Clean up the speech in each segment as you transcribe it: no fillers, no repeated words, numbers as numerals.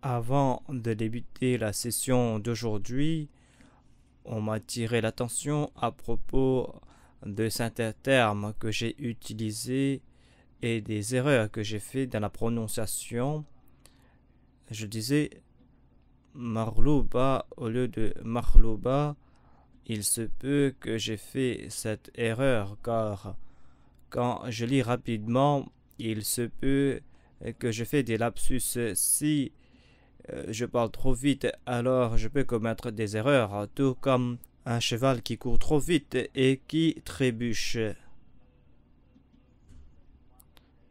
Avant de débuter la session d'aujourd'hui, on m'a attiré l'attention à propos de certains termes que j'ai utilisés et des erreurs que j'ai faites dans la prononciation. Je disais marlouba au lieu de marlouba. Il se peut que j'ai fait cette erreur car quand je lis rapidement, il se peut que je fais des lapsus. Si je parle trop vite, alors je peux commettre des erreurs, tout comme un cheval qui court trop vite et qui trébuche.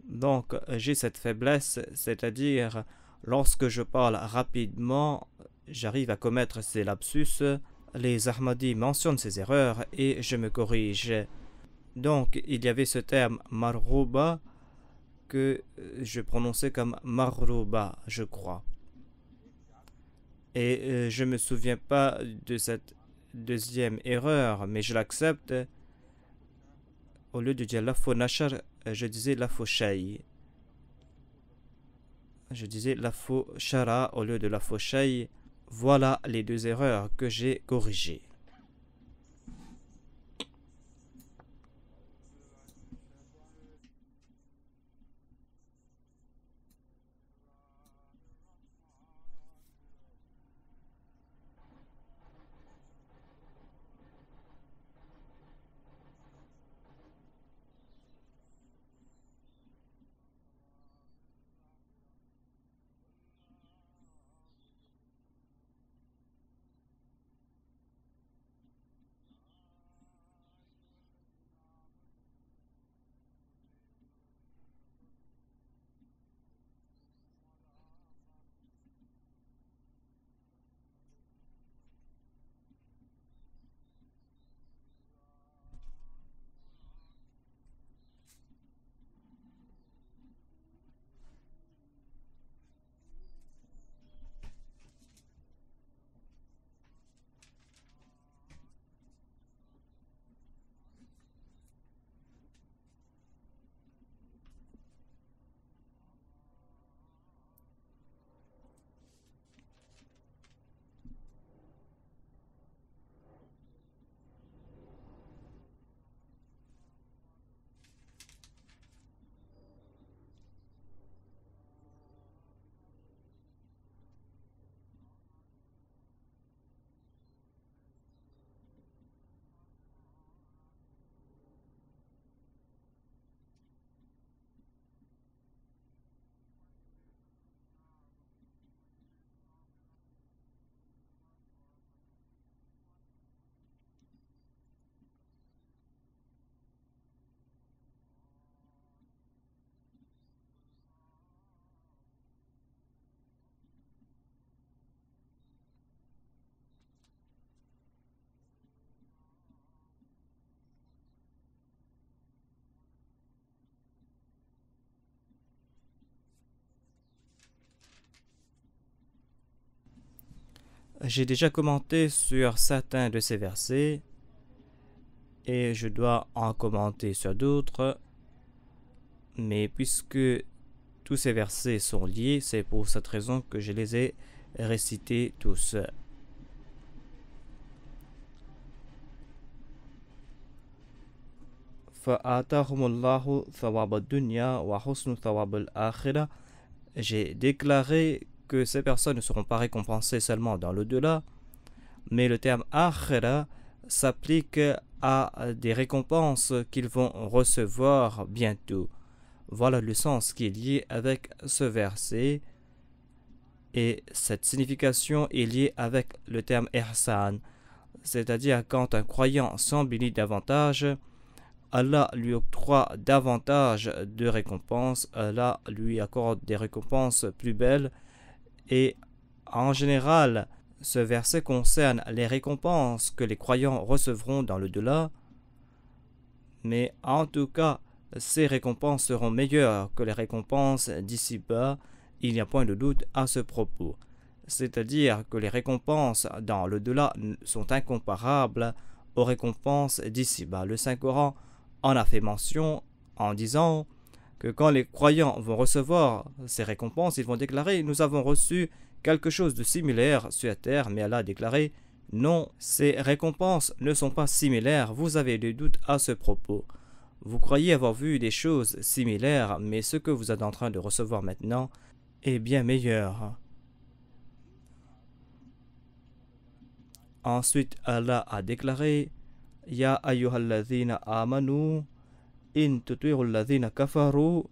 Donc j'ai cette faiblesse, c'est-à-dire lorsque je parle rapidement, j'arrive à commettre ces lapsus. Les Ahmadis mentionnent ces erreurs et je me corrige. Donc il y avait ce terme marrouba que je prononçais comme marrouba, je crois. Et je ne me souviens pas de cette deuxième erreur, mais je l'accepte. Au lieu de dire lafo nashar, je disais lafo shay. Je disais lafo shara au lieu de lafo shay. Voilà les deux erreurs que j'ai corrigées. J'ai déjà commenté sur certains de ces versets et je dois en commenter sur d'autres, mais puisque tous ces versets sont liés, c'est pour cette raison que je les ai récités tous. J'ai déclaré que ces personnes ne seront pas récompensées seulement dans l'au-delà, mais le terme akhira s'applique à des récompenses qu'ils vont recevoir bientôt. Voilà le sens qui est lié avec ce verset, et cette signification est liée avec le terme ihsan, c'est-à-dire quand un croyant s'embellit davantage, Allah lui octroie davantage de récompenses, Allah lui accorde des récompenses plus belles, et en général, ce verset concerne les récompenses que les croyants recevront dans l'au-delà, mais en tout cas, ces récompenses seront meilleures que les récompenses d'ici-bas, il n'y a point de doute à ce propos. C'est-à-dire que les récompenses dans l'au-delà sont incomparables aux récompenses d'ici-bas. Le Saint-Coran en a fait mention en disant que quand les croyants vont recevoir ces récompenses, ils vont déclarer « Nous avons reçu quelque chose de similaire sur la terre, mais Allah a déclaré non, ces récompenses ne sont pas similaires, vous avez des doutes à ce propos. Vous croyez avoir vu des choses similaires, mais ce que vous êtes en train de recevoir maintenant est bien meilleur. Ensuite, Allah a déclaré Ya ayyuhalladhina amanu in tuti'u alladhina kafaru.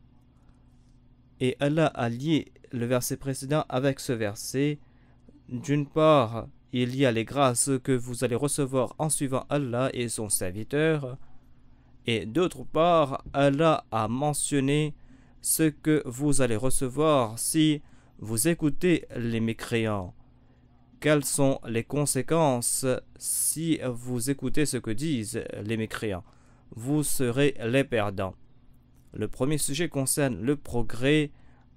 Et Allah a lié le verset précédent avec ce verset. D'une part, il y a les grâces que vous allez recevoir en suivant Allah et son serviteur. Et d'autre part, Allah a mentionné ce que vous allez recevoir si vous écoutez les mécréants. Quelles sont les conséquences si vous écoutez ce que disent les mécréants? Vous serez les perdants. Le premier sujet concerne le progrès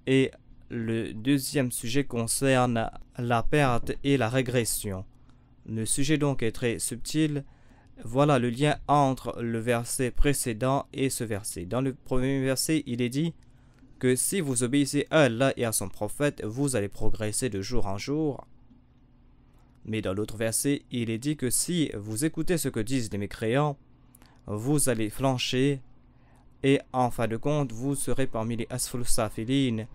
et le deuxième sujet concerne la perte et la régression. Le sujet donc est très subtil. Voilà le lien entre le verset précédent et ce verset. Dans le premier verset, il est dit que si vous obéissez à Allah et à son prophète, vous allez progresser de jour en jour. Mais dans l'autre verset, il est dit que si vous écoutez ce que disent les mécréants, vous allez flancher et en fin de compte, vous serez parmi les asful safilin.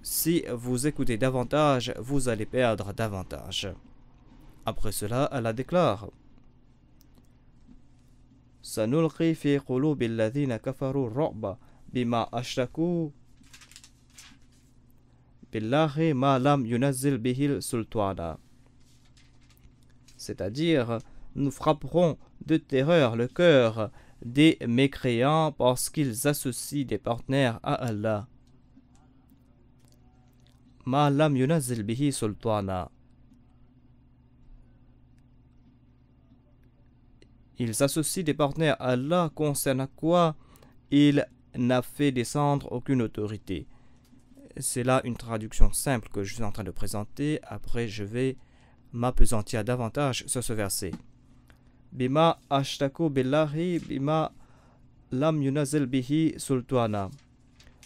Si vous écoutez davantage, vous allez perdre davantage. Après cela, Allah déclare Sanulqi fi qulubi alladhina kafaru ar-ru'ba bima ashraku billahi ma lam yunazzil bihi sultana. C'est-à-dire, nous frapperons de terreur le cœur des mécréants parce qu'ils associent des partenaires à Allah. Ma lam yunazzil bihi sultana. Ils associent des partenaires à Allah concernant quoi il n'a fait descendre aucune autorité. C'est là une traduction simple que je suis en train de présenter. Après, je vais m'appesantir davantage sur ce verset. Bima ashtaku billahi bima lam yunazil bihi sultana.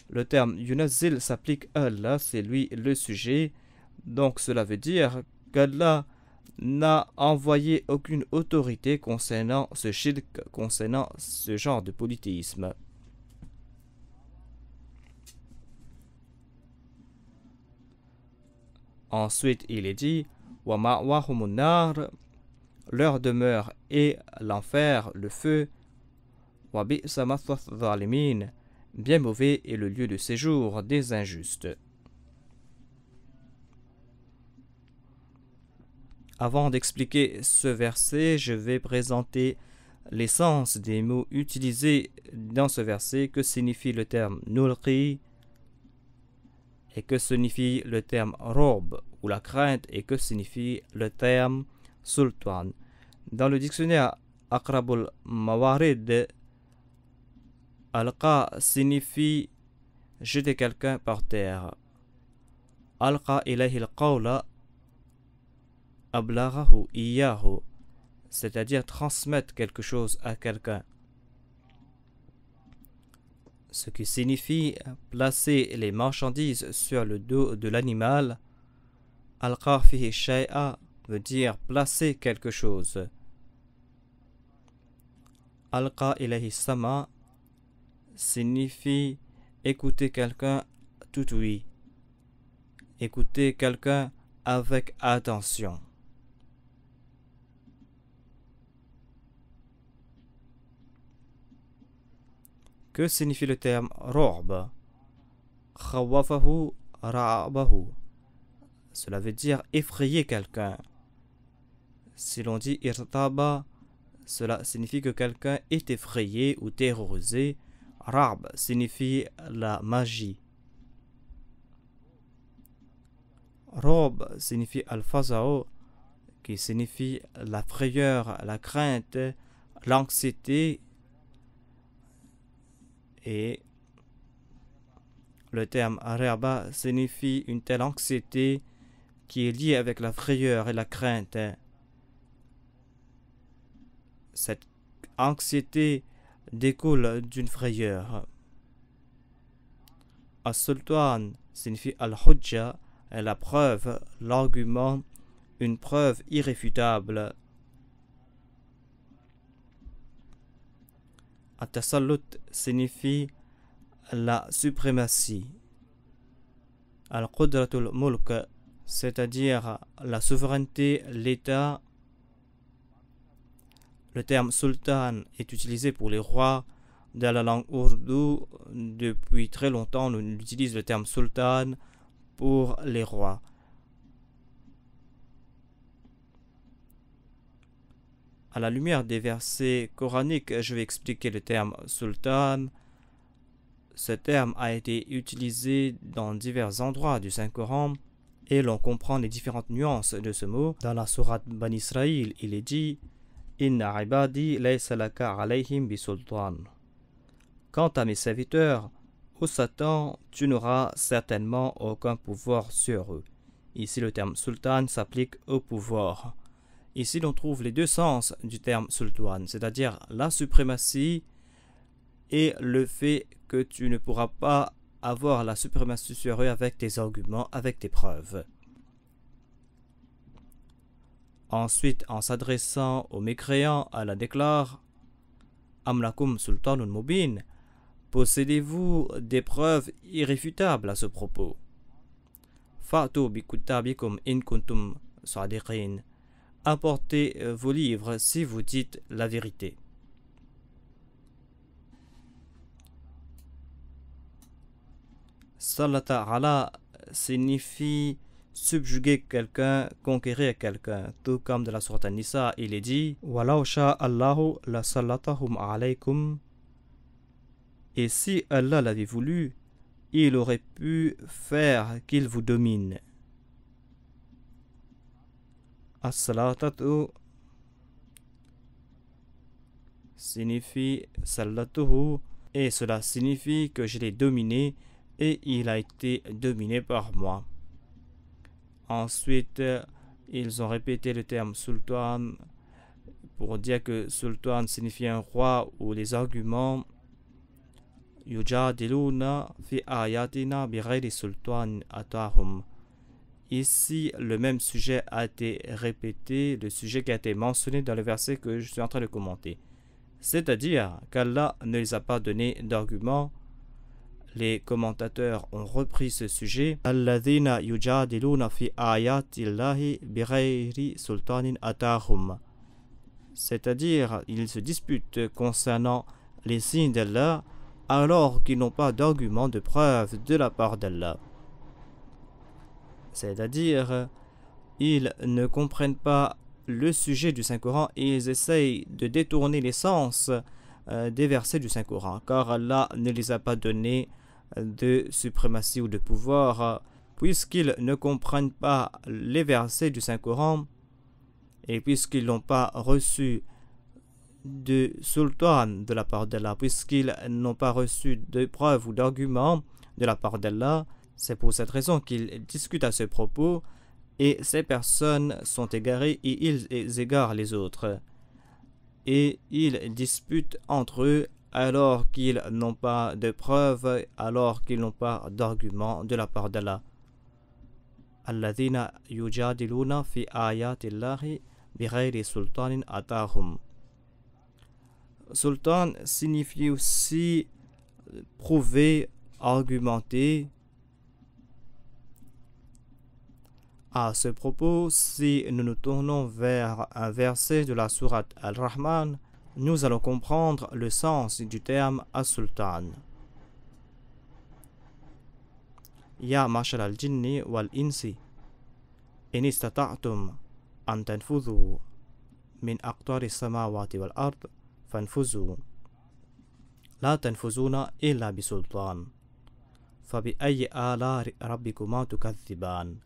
Le terme yunazil s'applique à Allah, c'est lui le sujet. Donc cela veut dire qu'Allah n'a envoyé aucune autorité concernant ce shirk, concernant ce genre de polythéisme. Ensuite, il est dit wa ma'wahumun nar, leur demeure est l'enfer, le feu. Wa bi'sa mathwath zalimin, bien mauvais est le lieu de séjour des injustes. Avant d'expliquer ce verset, je vais présenter l'essence des mots utilisés dans ce verset. Que signifie le terme nulqi et que signifie le terme rob ou la crainte et que signifie le terme sultan. Dans le dictionnaire Aqrabul Mawarid, Alqa signifie jeter quelqu'un par terre. Alqa ilayhi al-qawla ablaghahu iyahu, c'est-à-dire transmettre quelque chose à quelqu'un. Ce qui signifie placer les marchandises sur le dos de l'animal. Alqa fihi shay'a veut dire placer quelque chose. Alqa ilayhi sama signifie écouter quelqu'un tout ouïe. Écouter quelqu'un avec attention. Que signifie le terme ru'b? Khawafahu ra'abahu. Cela veut dire effrayer quelqu'un. Si l'on dit irtaba, cela signifie que quelqu'un est effrayé ou terrorisé. Ra'b signifie la magie. Rob signifie al-faza'u, qui signifie la frayeur, la crainte, l'anxiété. Et le terme ra'ba signifie une telle anxiété qui est liée avec la frayeur et la crainte. Cette anxiété découle d'une frayeur. As-sultan signifie al-hujja, la preuve, l'argument, une preuve irréfutable. At-tasallut signifie la suprématie. Al-Qudratul Mulk, c'est-à-dire la souveraineté, l'État. Le terme sultan est utilisé pour les rois. Dans la langue ourdou, depuis très longtemps, on utilise le terme sultan pour les rois. À la lumière des versets coraniques, je vais expliquer le terme sultan. Ce terme a été utilisé dans divers endroits du Saint-Coran et l'on comprend les différentes nuances de ce mot. Dans la sourate Ban Israël, il est dit Inna ibadi laysa laka alayhim bisultan. Quant à mes serviteurs, ô Satan, tu n'auras certainement aucun pouvoir sur eux. Ici, le terme sultan s'applique au pouvoir. Ici, l'on trouve les deux sens du terme sultan, c'est-à-dire la suprématie et le fait que tu ne pourras pas avoir la suprématie sur eux avec tes arguments, avec tes preuves. Ensuite, en s'adressant aux mécréants, Allah déclare Amlakum sultanun mubin. Possédez-vous des preuves irréfutables à ce propos? Fa'tu bi kutabikum in kuntum sadiqin. Apportez vos livres si vous dites la vérité. Sallata ala signifie subjuguer quelqu'un, conquérir quelqu'un. Tout comme de la sourate An-Nisa, il est dit Walau sha'allahu la sallatahum alaykum. Et si Allah l'avait voulu, il aurait pu faire qu'il vous domine. As-salatatu signifie sallatuhu, et cela signifie que je l'ai dominé et il a été dominé par moi. Ensuite, ils ont répété le terme sultan pour dire que sultan signifie un roi ou les arguments. Yujadiluna fi ayatina bighayri sultan atahum. Ici, le même sujet a été répété, le sujet qui a été mentionné dans le verset que je suis en train de commenter. C'est-à-dire qu'Allah ne les a pas donné d'arguments. Les commentateurs ont repris ce sujet. Alladhina yujadiluna fi ayatillahi bighayri sultanin atahum. C'est-à-dire, ils se disputent concernant les signes d'Allah alors qu'ils n'ont pas d'argument de preuve de la part d'Allah. C'est-à-dire, ils ne comprennent pas le sujet du Saint-Coran et ils essayent de détourner l'essence des versets du Saint-Coran, car Allah ne les a pas donnés de suprématie ou de pouvoir, puisqu'ils ne comprennent pas les versets du Saint-Coran et puisqu'ils n'ont pas reçu de sultan de la part d'Allah, puisqu'ils n'ont pas reçu de preuves ou d'arguments de la part d'Allah. C'est pour cette raison qu'ils discutent à ce propos et ces personnes sont égarées et ils égarent les autres. Et ils disputent entre eux alors qu'ils n'ont pas de preuves, alors qu'ils n'ont pas d'arguments de la part d'Allah. Alladhina yujadiluna fi ayatillahi bighayri sultanin atahum. Sultan signifie aussi prouver, argumenter. À ce propos, si nous nous tournons vers un verset de la sourate Al-Rahman, nous allons comprendre le sens du terme as-sultan. Ya mashal al-jinni wal-insi, in istata'tum an tanfudhu min aqtari samawati wal-ard, fanfuzu. La tanfuzuna illa bisultan. Fabi ayyi ala rabbikuma tukaththiban.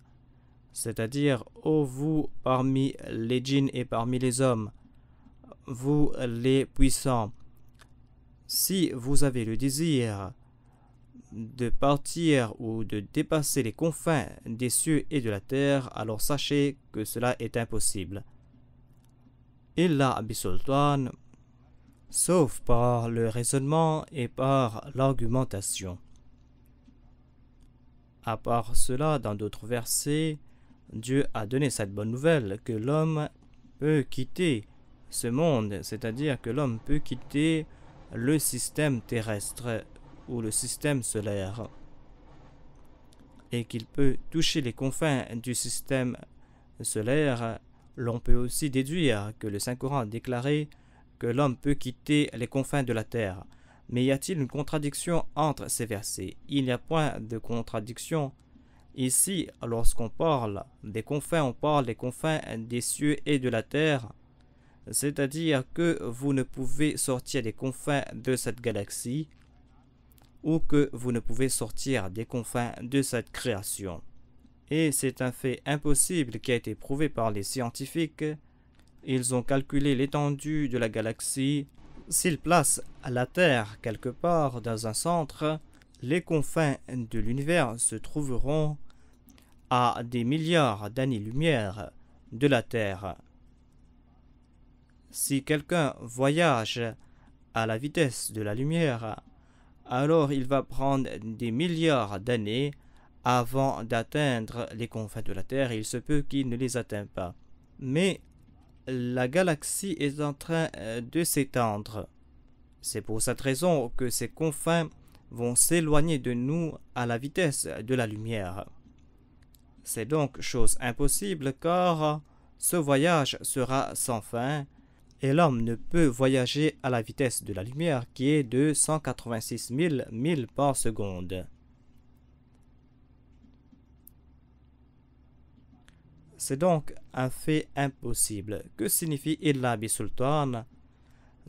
C'est-à-dire, ô vous parmi les djinns et parmi les hommes, vous les puissants, si vous avez le désir de partir ou de dépasser les confins des cieux et de la terre, alors sachez que cela est impossible. Illa bisultan, sauf par le raisonnement et par l'argumentation. À part cela, dans d'autres versets, Dieu a donné cette bonne nouvelle que l'homme peut quitter ce monde, c'est-à-dire que l'homme peut quitter le système terrestre ou le système solaire et qu'il peut toucher les confins du système solaire. L'on peut aussi déduire que le Saint-Coran a déclaré que l'homme peut quitter les confins de la terre. Mais y a-t-il une contradiction entre ces versets? Il n'y a point de contradiction. Ici, lorsqu'on parle des confins, on parle des confins des cieux et de la terre, c'est-à-dire que vous ne pouvez sortir des confins de cette galaxie ou que vous ne pouvez sortir des confins de cette création. Et c'est un fait impossible qui a été prouvé par les scientifiques. Ils ont calculé l'étendue de la galaxie. S'ils placent la Terre quelque part dans un centre, les confins de l'univers se trouveront à des milliards d'années-lumière de la Terre. Si quelqu'un voyage à la vitesse de la lumière, alors il va prendre des milliards d'années avant d'atteindre les confins de la Terre, et il se peut qu'il ne les atteigne pas. Mais la galaxie est en train de s'étendre. C'est pour cette raison que ces confins vont s'éloigner de nous à la vitesse de la lumière. C'est donc chose impossible car ce voyage sera sans fin et l'homme ne peut voyager à la vitesse de la lumière qui est de 186 000 milles par seconde. C'est donc un fait impossible. Que signifie Illa bi Sultan?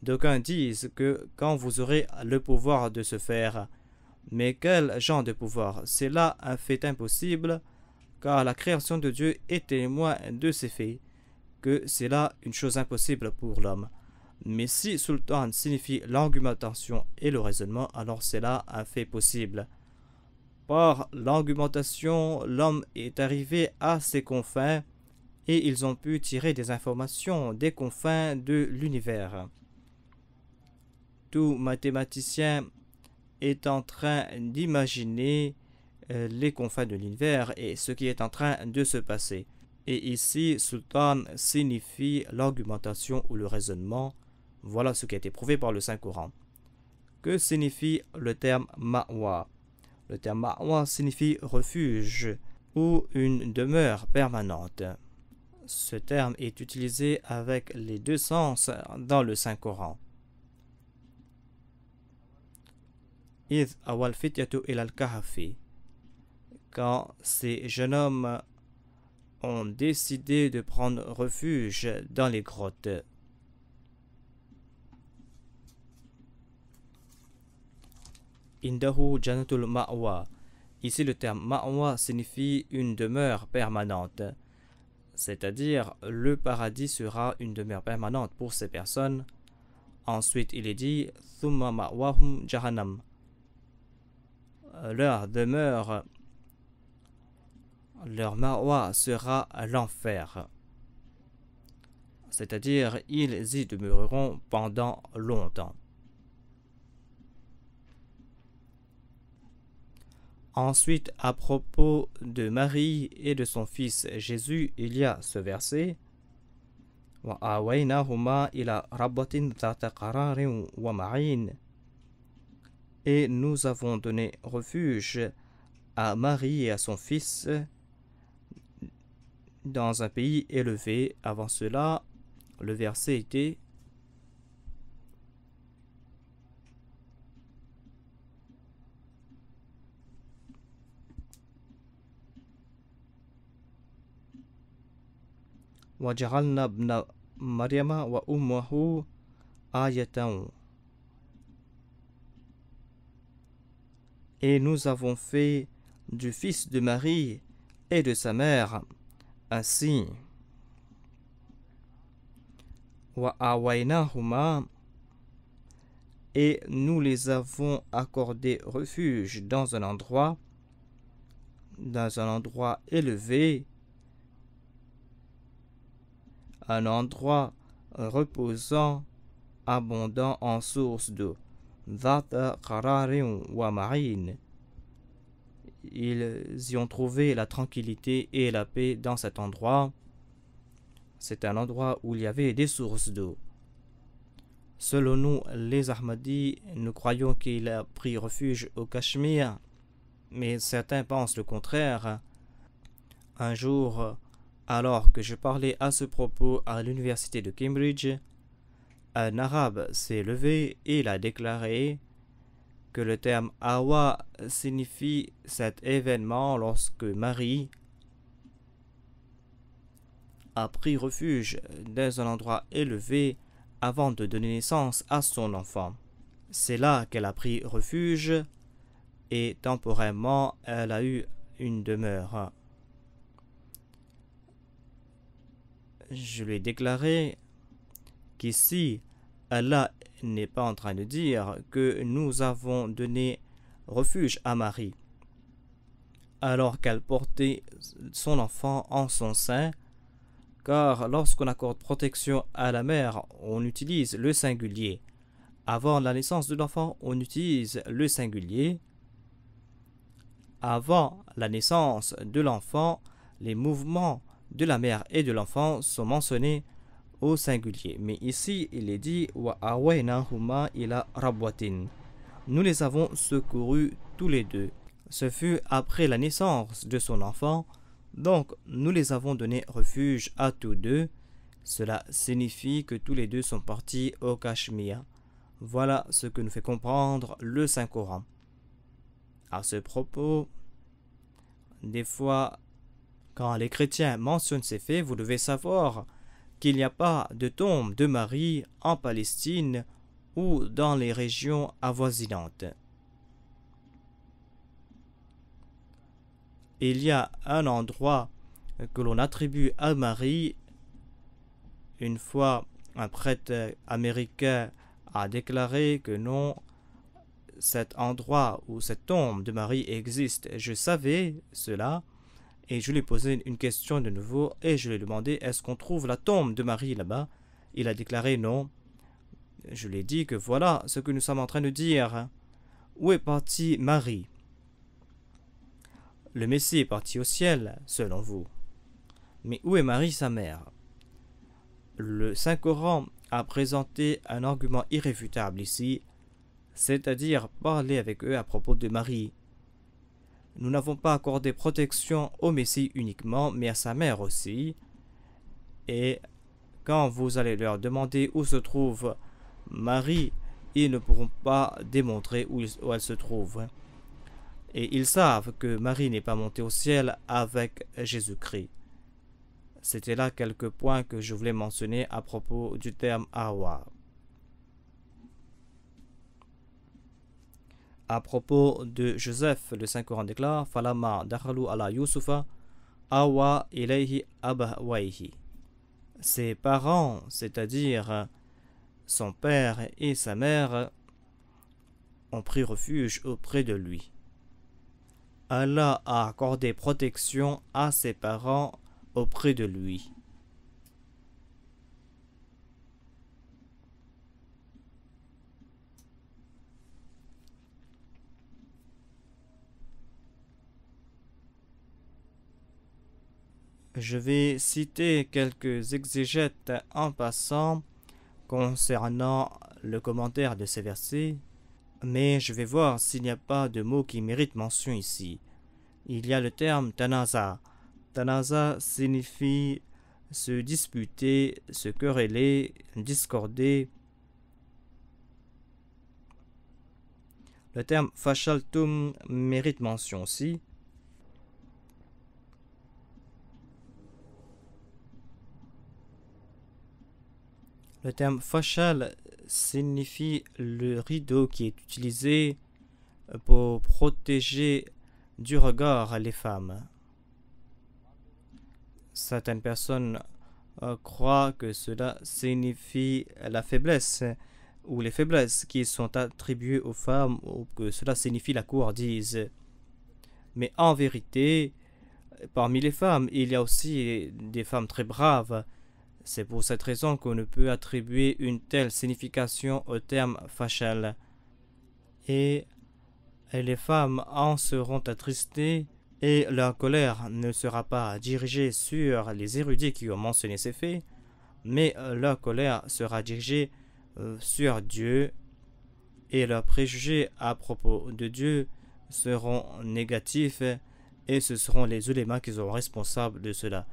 D'aucuns disent que quand vous aurez le pouvoir de se faire, mais quel genre de pouvoir? C'est là un fait impossible, car la création de Dieu est témoin de ces faits, que c'est là une chose impossible pour l'homme. Mais si Sultan signifie l'argumentation et le raisonnement, alors c'est là un fait possible. Par l'argumentation, l'homme est arrivé à ses confins et ils ont pu tirer des informations des confins de l'univers. Tout mathématicien est en train d'imaginer les confins de l'univers et ce qui est en train de se passer. Et ici, Sultan signifie l'argumentation ou le raisonnement. Voilà ce qui a été prouvé par le Saint-Coran. Que signifie le terme ma'wa? Le terme ma'wa signifie refuge ou une demeure permanente. Ce terme est utilisé avec les deux sens dans le Saint-Coran. إِذْ أَوَى الْفِتْيَةُ إِلَى الْكَهْفِ. Quand ces jeunes hommes ont décidé de prendre refuge dans les grottes. Indahu Janatul Ma'wa. Ici, le terme Ma'wa signifie une demeure permanente. C'est-à-dire, le paradis sera une demeure permanente pour ces personnes. Ensuite, il est dit Thumma Ma'wahum Jahannam. Leur demeure, leur ma'wa sera l'enfer. C'est-à-dire, ils y demeureront pendant longtemps. Ensuite, à propos de Marie et de son fils Jésus, il y a ce verset Wa awaynahuma ila rabbatin dhata qararin wa ma'in. Et nous avons donné refuge à Marie et à son fils dans un pays élevé. Avant cela, le verset était وَجَعَلْنَا ابْنَ مَرْيَمَ وَأُمَّهُ آيَةً. Et nous avons fait du fils de Marie et de sa mère un signe. وَأَوَيْنَاهُمَا. Et nous les avons accordé refuge dans un endroit élevé, un endroit reposant, abondant en sources d'eau. Dhata qararin wa ma'in. ils y ont trouvé la tranquillité et la paix dans cet endroit. C'est un endroit où il y avait des sources d'eau. Selon nous, les Ahmadis, nous croyons qu'il a pris refuge au Cachemire, mais certains pensent le contraire. Un jour, alors que je parlais à ce propos à l'université de Cambridge, un arabe s'est levé et il a déclaré que le terme Awa signifie cet événement lorsque Marie a pris refuge dans un endroit élevé avant de donner naissance à son enfant. C'est là qu'elle a pris refuge et temporairement elle a eu une demeure. Je lui ai déclaré qu'ici, Allah n'est pas en train de dire que nous avons donné refuge à Marie alors qu'elle portait son enfant en son sein, car lorsqu'on accorde protection à la mère, on utilise le singulier. Avant la naissance de l'enfant, on utilise le singulier. Avant la naissance de l'enfant, les mouvements de la mère et de l'enfant sont mentionnés au singulier. Mais ici, il est dit wa awaynahuma ila rabwatin. Nous les avons secourus tous les deux. Ce fut après la naissance de son enfant, donc nous les avons donné refuge à tous deux. Cela signifie que tous les deux sont partis au Cachemire. Voilà ce que nous fait comprendre le Saint-Coran. À ce propos, des fois, quand les chrétiens mentionnent ces faits, vous devez savoir qu'il n'y a pas de tombe de Marie en Palestine ou dans les régions avoisinantes. Il y a un endroit que l'on attribue à Marie. Une fois, un prêtre américain a déclaré que non, cet endroit où cette tombe de Marie existe. Je savais cela et je lui ai posé une question de nouveau et je lui ai demandé est-ce qu'on trouve la tombe de Marie là-bas. Il a déclaré non. Je lui ai dit que voilà ce que nous sommes en train de dire. Où est partie Marie? Le Messie est parti au ciel, selon vous. Mais où est Marie, sa mère? Le Saint-Coran a présenté un argument irréfutable ici, c'est-à-dire parler avec eux à propos de Marie. Nous n'avons pas accordé protection au Messie uniquement, mais à sa mère aussi. Et quand vous allez leur demander où se trouve Marie, ils ne pourront pas démontrer où elle se trouve. Et ils savent que Marie n'est pas montée au ciel avec Jésus-Christ. C'était là quelques points que je voulais mentionner à propos du terme Awa. À propos de Joseph, le Saint-Coran déclare Falama dakhalu ala Yusufa awa ilayhi abawayhi. Ses parents, c'est-à-dire son père et sa mère, ont pris refuge auprès de lui. Allah a accordé protection à ses parents auprès de lui. Je vais citer quelques exégètes en passant concernant le commentaire de ces versets, mais je vais voir s'il n'y a pas de mots qui méritent mention ici. Il y a le terme tanaza. Tanaza signifie se disputer, se quereller, discorder. Le terme fashaltum mérite mention aussi. Le terme fashal signifie le rideau qui est utilisé pour protéger du regard les femmes. Certaines personnes croient que cela signifie la faiblesse ou les faiblesses qui sont attribuées aux femmes ou que cela signifie la courtise. Mais en vérité, parmi les femmes, il y a aussi des femmes très braves. C'est pour cette raison qu'on ne peut attribuer une telle signification au terme fashal. Et et les femmes en seront attristées et leur colère ne sera pas dirigée sur les érudits qui ont mentionné ces faits, mais leur colère sera dirigée sur Dieu et leurs préjugés à propos de Dieu seront négatifs et ce seront les ulémas qui seront responsables de cela.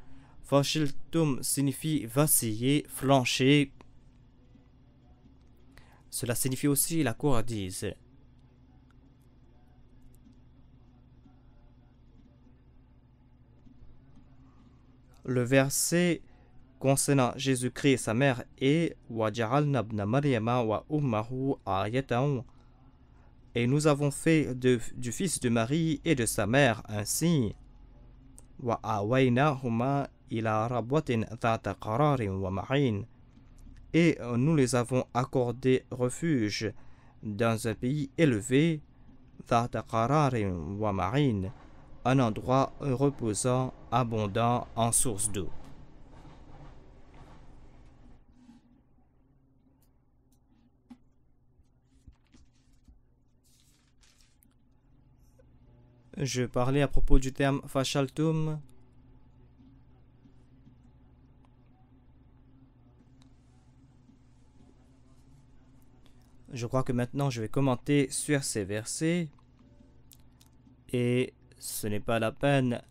Fashiltum signifie vaciller, flancher. Cela signifie aussi la couardise. Le verset concernant Jésus-Christ et sa mère est Waja'alna ibna Maryama wa ummahu ayatan. Et nous avons fait du fils de Marie et de sa mère un signe. Wa awaynahuma ila rabwatin dhata qararin wa ma'in. Et nous les avons accordé refuge dans un pays élevé, dhata qararin wa ma'in, un endroit reposant, abondant en sources d'eau. Je parlais à propos du terme fashaltum. Je crois que maintenant je vais commenter sur ces versets et ce n'est pas la peine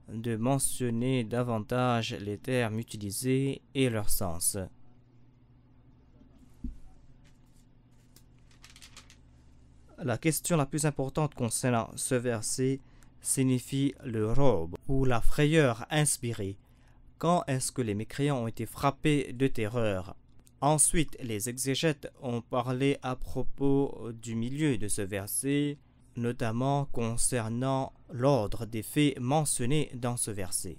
de mentionner davantage les termes utilisés et leur sens. La question la plus importante concernant ce verset signifie le robe ou la frayeur inspirée. Quand est-ce que les mécréants ont été frappés de terreur? Ensuite, les exégètes ont parlé à propos du milieu de ce verset, notamment concernant l'ordre des faits mentionnés dans ce verset.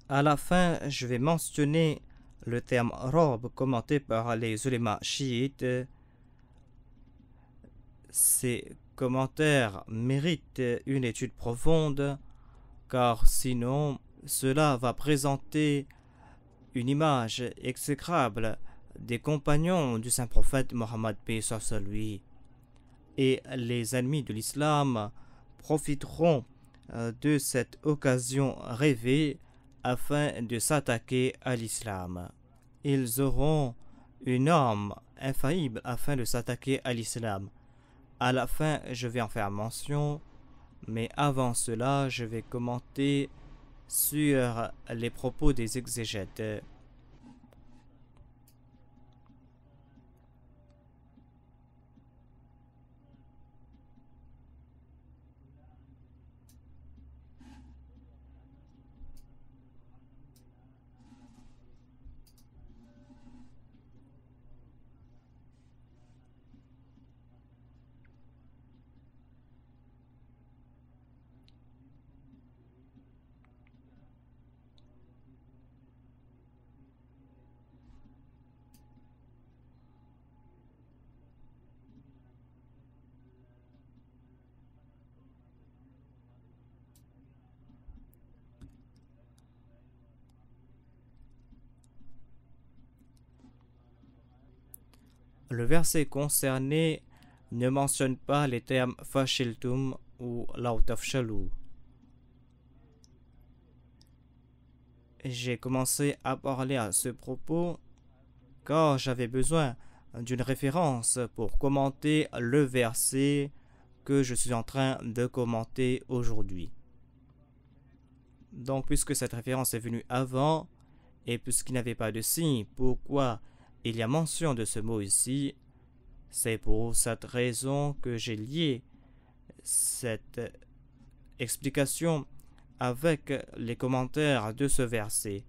À la fin, je vais mentionner le terme robe commenté par les ulémas chiites. Ces commentaires méritent une étude profonde, car sinon cela va présenter une image exécrable des compagnons du saint prophète Mohammed paix sur lui, et les ennemis de l'islam profiteront de cette occasion rêvée afin de s'attaquer à l'islam. Ils auront une arme infaillible afin de s'attaquer à l'islam. À la fin, je vais en faire mention, mais avant cela, je vais commenter sur les propos des exégètes. Le verset concerné ne mentionne pas les termes fashiltum ou lautafshalu. J'ai commencé à parler à ce propos car j'avais besoin d'une référence pour commenter le verset que je suis en train de commenter aujourd'hui. Donc, puisque cette référence est venue avant et puisqu'il n'y avait pas de signe, pourquoi il y a mention de ce mot ici, c'est pour cette raison que j'ai lié cette explication avec les commentaires de ce verset.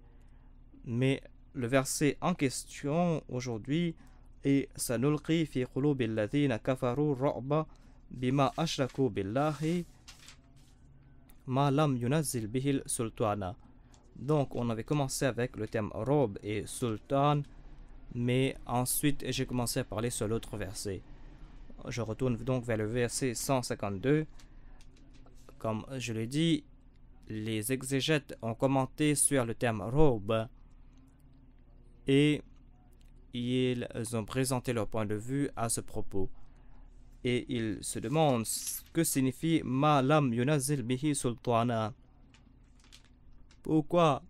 Mais le verset en question aujourd'hui est Sanulqi fi qulubil ladhina kafaru ru'ba bima ashraku billahi ma lam yunazzil bihil sultana. Donc on avait commencé avec le terme robe et sultan, mais ensuite j'ai commencé à parler sur l'autre verset. Je retourne donc vers le verset 152. Comme je l'ai dit, les exégètes ont commenté sur le terme robe et ils ont présenté leur point de vue à ce propos. Et ils se demandent ce que signifie Ma lam yunazil bihi sultana. Pourquoi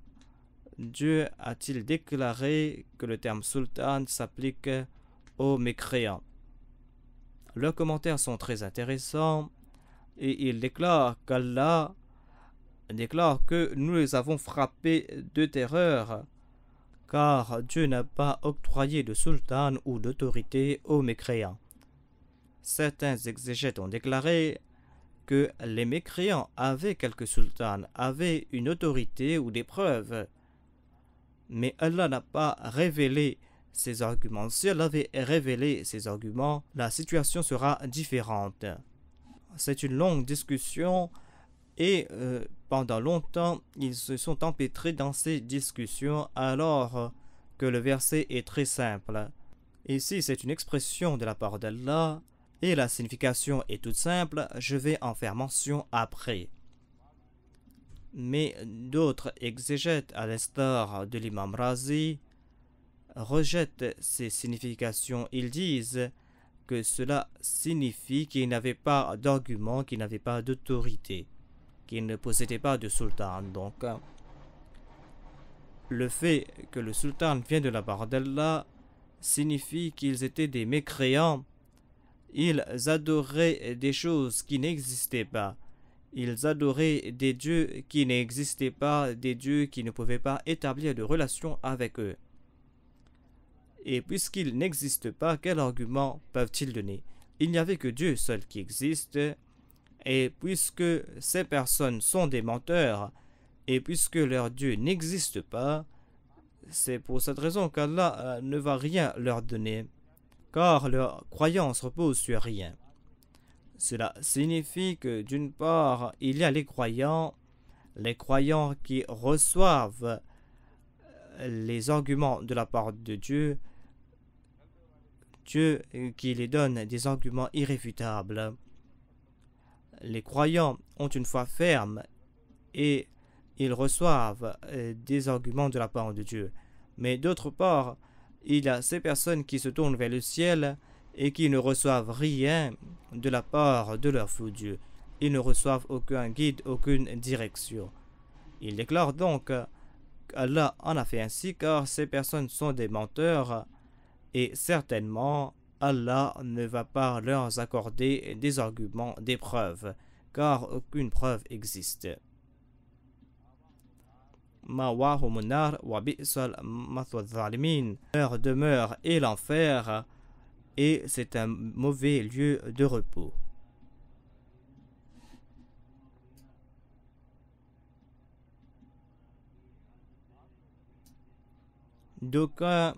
Dieu a-t-il déclaré que le terme sultan s'applique aux mécréants? Leurs commentaires sont très intéressants et ils déclarent qu'Allah déclare que nous les avons frappés de terreur car Dieu n'a pas octroyé de sultan ou d'autorité aux mécréants. Certains exégètes ont déclaré que les mécréants avaient quelques sultans, avaient une autorité ou des preuves. Mais Allah n'a pas révélé ses arguments. Si elle avait révélé ses arguments, la situation sera différente. C'est une longue discussion et pendant longtemps, ils se sont empêtrés dans ces discussions alors que le verset est très simple. Ici, c'est une expression de la part d'Allah et la signification est toute simple, je vais en faire mention après. Mais d'autres exégètes, à l'instar de l'imam Razi, rejettent ces significations. Ils disent que cela signifie qu'il n'avait pas d'argument, qu'il n'avait pas d'autorité, qu'il ne possédait pas de sultan. Donc, le fait que le sultan vient de la part d'Allah signifie qu'ils étaient des mécréants. Ils adoraient des choses qui n'existaient pas. Ils adoraient des dieux qui n'existaient pas, des dieux qui ne pouvaient pas établir de relation avec eux. Et puisqu'ils n'existent pas, quel argument peuvent-ils donner? Il n'y avait que Dieu seul qui existe, et puisque ces personnes sont des menteurs, et puisque leur Dieu n'existe pas, c'est pour cette raison qu'Allah ne va rien leur donner, car leur croyance repose sur rien. Cela signifie que d'une part, il y a les croyants qui reçoivent les arguments de la part de Dieu, Dieu qui les donne des arguments irréfutables. Les croyants ont une foi ferme et ils reçoivent des arguments de la part de Dieu. Mais d'autre part, il y a ces personnes qui se tournent vers le ciel et qui ne reçoivent rien de la part de leur faux Dieu. Ils ne reçoivent aucun guide, aucune direction. Il déclare donc qu'Allah en a fait ainsi car ces personnes sont des menteurs et certainement Allah ne va pas leur accorder des arguments, des preuves, car aucune preuve existe. Leur demeure est l'enfer et c'est un mauvais lieu de repos. D'aucuns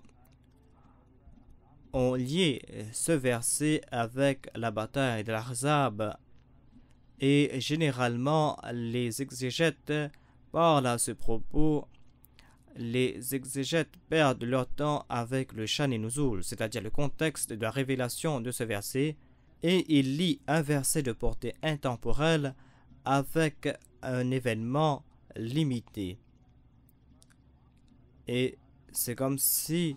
ont lié ce verset avec la bataille de l'Ahzab et généralement les exégètes parlent à ce propos. Les exégètes perdent leur temps avec le Shan et Nuzul, c'est-à-dire le contexte de la révélation de ce verset, et ils lient un verset de portée intemporelle avec un événement limité. Et c'est comme si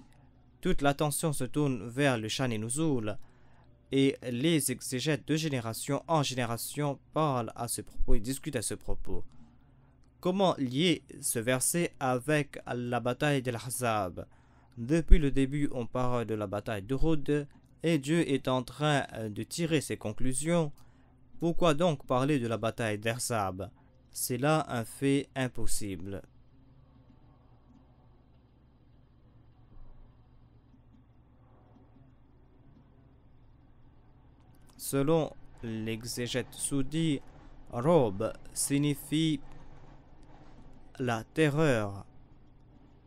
toute l'attention se tourne vers le Shan et Nuzul, et les exégètes de génération en génération parlent à ce propos et discutent à ce propos. Comment lier ce verset avec la bataille de l'Ahzab? Depuis le début, on parle de la bataille d'Uhud et Dieu est en train de tirer ses conclusions. Pourquoi donc parler de la bataille d'Ahzab? C'est là un fait impossible. Selon l'exégète soudi, Rob signifie la terreur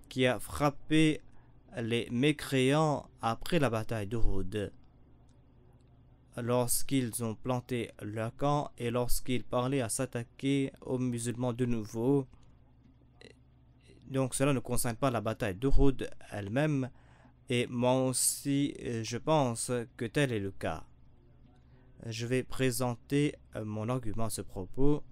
qui a frappé les mécréants après la bataille d'Uhud, lorsqu'ils ont planté leur camp et lorsqu'ils parlaient à s'attaquer aux musulmans de nouveau. Donc cela ne concerne pas la bataille d'Uhud elle-même, et moi aussi je pense que tel est le cas. Je vais présenter mon argument à ce propos.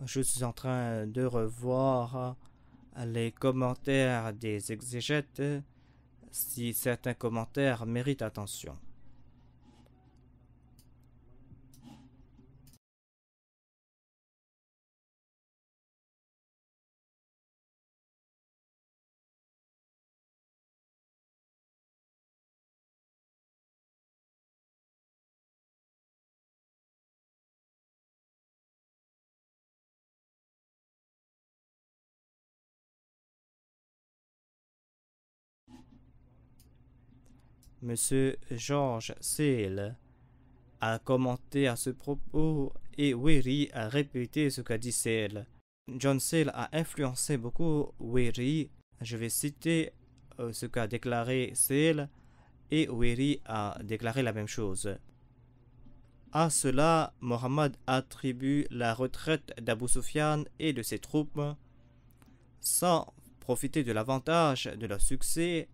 Je suis en train de revoir les commentaires des exégètes si certains commentaires méritent attention. Monsieur George Sale a commenté à ce propos et Wery a répété ce qu'a dit Sale. John Sale a influencé beaucoup Wery. Je vais citer ce qu'a déclaré Sale et Wery a déclaré la même chose. À cela, Mohammed attribue la retraite d'Abu Sufyan et de ses troupes. Sans profiter de l'avantage de leur succès,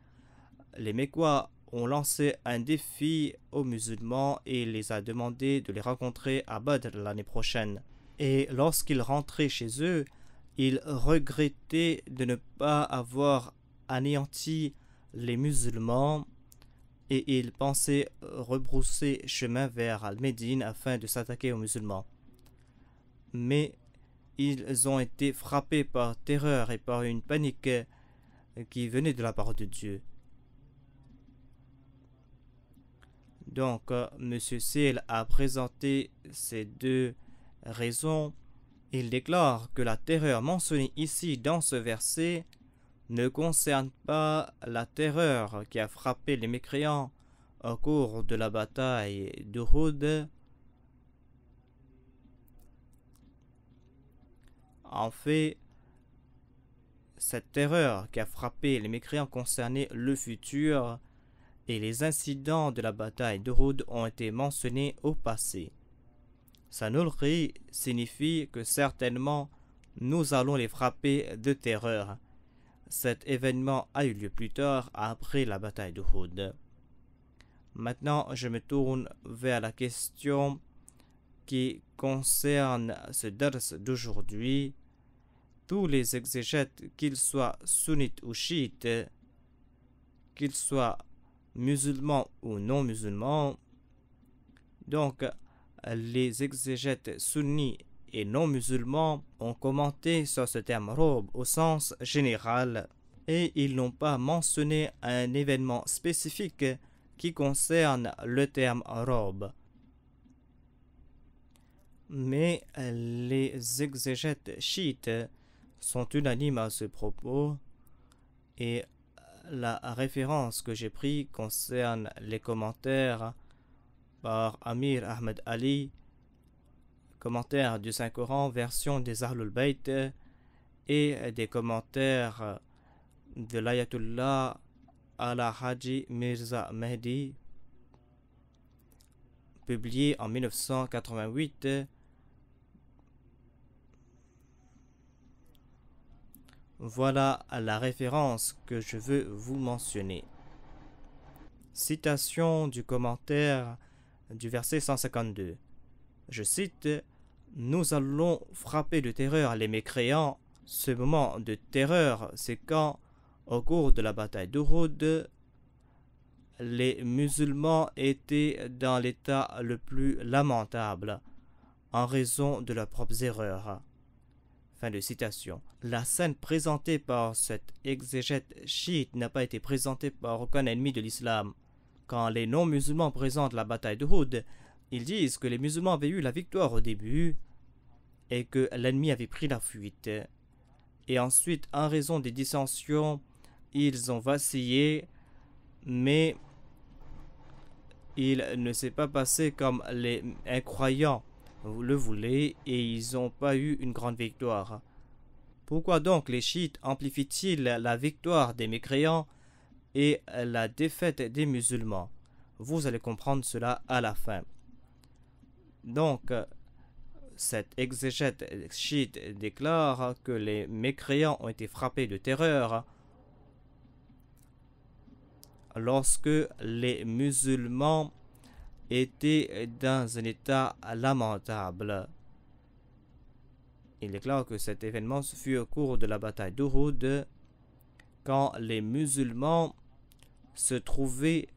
les Mécois ont lancé un défi aux musulmans et les a demandé de les rencontrer à Badr l'année prochaine. Et lorsqu'ils rentraient chez eux, ils regrettaient de ne pas avoir anéanti les musulmans et ils pensaient rebrousser chemin vers Al-Médine afin de s'attaquer aux musulmans. Mais ils ont été frappés par terreur et par une panique qui venait de la part de Dieu. Donc, M. Sale a présenté ces deux raisons. Il déclare que la terreur mentionnée ici dans ce verset ne concerne pas la terreur qui a frappé les mécréants au cours de la bataille d'Uhud. En fait, cette terreur qui a frappé les mécréants concernait le futur et les incidents de la bataille d'Uhud ont été mentionnés au passé. Sanulri signifie que certainement nous allons les frapper de terreur. Cet événement a eu lieu plus tard après la bataille d'Uhud. Maintenant, je me tourne vers la question qui concerne ce dars d'aujourd'hui. Tous les exégètes, qu'ils soient sunnites ou chiites, qu'ils soient musulmans ou non musulmans, donc les exégètes sunnis et non musulmans ont commenté sur ce terme robe au sens général et ils n'ont pas mentionné un événement spécifique qui concerne le terme robe. Mais les exégètes chiites sont unanimes à ce propos et la référence que j'ai prise concerne les commentaires par Amir Ahmed Ali, commentaires du Saint-Coran, version des Ahlul Bayt, et des commentaires de l'Ayatollah Ala Haji Mirza Mehdi, publié en 1988. Voilà la référence que je veux vous mentionner. Citation du commentaire du verset 152. Je cite: « Nous allons frapper de terreur les mécréants. » Ce moment de terreur, c'est quand, au cours de la bataille d'Uhud, les musulmans étaient dans l'état le plus lamentable en raison de leurs propres erreurs. Fin de citation. La scène présentée par cet exégète chiite n'a pas été présentée par aucun ennemi de l'islam. Quand les non-musulmans présentent la bataille d'Uhud, ils disent que les musulmans avaient eu la victoire au début et que l'ennemi avait pris la fuite. Et ensuite, en raison des dissensions, ils ont vacillé, mais il ne s'est pas passé comme les incroyants le voulaient et ils n'ont pas eu une grande victoire. Pourquoi donc les chiites amplifient-ils la victoire des mécréants et la défaite des musulmans? Vous allez comprendre cela à la fin. Donc, cet exégète chiite déclare que les mécréants ont été frappés de terreur lorsque les musulmans étaient dans un état lamentable. Il déclare que cet événement fut au cours de la bataille d'Uhud, quand les musulmans se trouvaient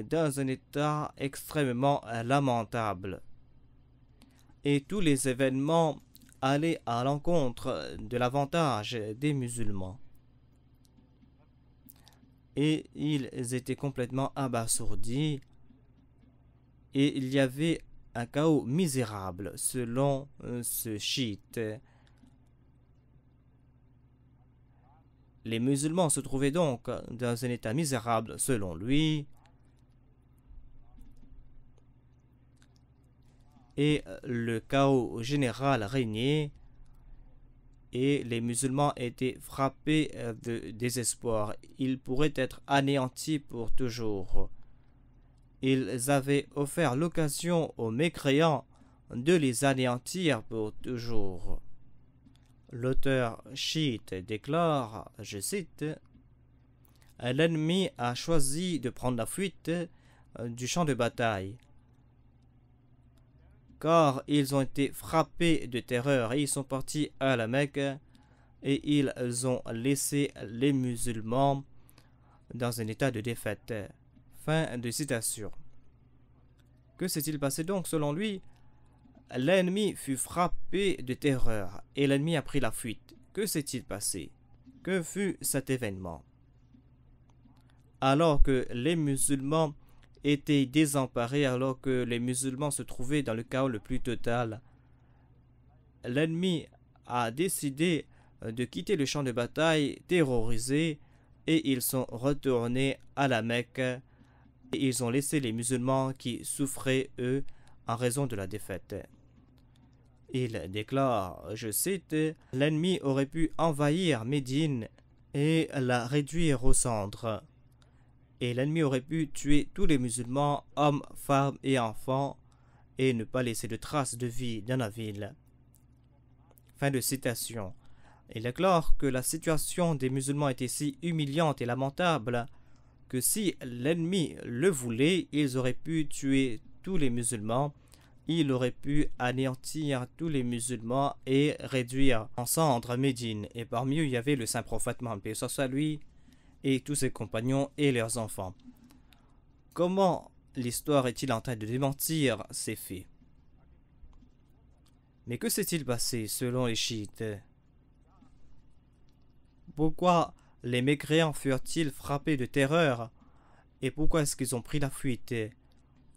dans un état extrêmement lamentable. Et tous les événements allaient à l'encontre de l'avantage des musulmans. Et ils étaient complètement abasourdis. Et il y avait un chaos misérable selon ce chiite. Les musulmans se trouvaient donc dans un état misérable selon lui. Et le chaos général régnait. Et les musulmans étaient frappés de désespoir. Ils pourraient être anéantis pour toujours. Ils avaient offert l'occasion aux mécréants de les anéantir pour toujours. L'auteur chiite déclare, je cite, « L'ennemi a choisi de prendre la fuite du champ de bataille, car ils ont été frappés de terreur et ils sont partis à la Mecque et ils ont laissé les musulmans dans un état de défaite. » Fin de citation. Que s'est-il passé donc selon lui? L'ennemi fut frappé de terreur et l'ennemi a pris la fuite. Que s'est-il passé? Que fut cet événement? Alors que les musulmans étaient désemparés, alors que les musulmans se trouvaient dans le chaos le plus total, l'ennemi a décidé de quitter le champ de bataille terrorisé et ils sont retournés à la Mecque et ils ont laissé les musulmans qui souffraient, eux, en raison de la défaite. Il déclare, je cite, « L'ennemi aurait pu envahir Médine et la réduire aux cendres. Et l'ennemi aurait pu tuer tous les musulmans, hommes, femmes et enfants, et ne pas laisser de traces de vie dans la ville. » Fin de citation. Il déclare que la situation des musulmans était si humiliante et lamentable que si l'ennemi le voulait, ils auraient pu tuer tous les musulmans, il aurait pu anéantir tous les musulmans et réduire en cendres Médine. Et parmi eux, il y avait le saint prophète Mohammed, paix soit sur lui, et tous ses compagnons et leurs enfants. Comment l'histoire est-il en train de démentir ces faits? Mais que s'est-il passé selon les chiites? Pourquoi les mécréants furent-ils frappés de terreur? Et pourquoi est-ce qu'ils ont pris la fuite?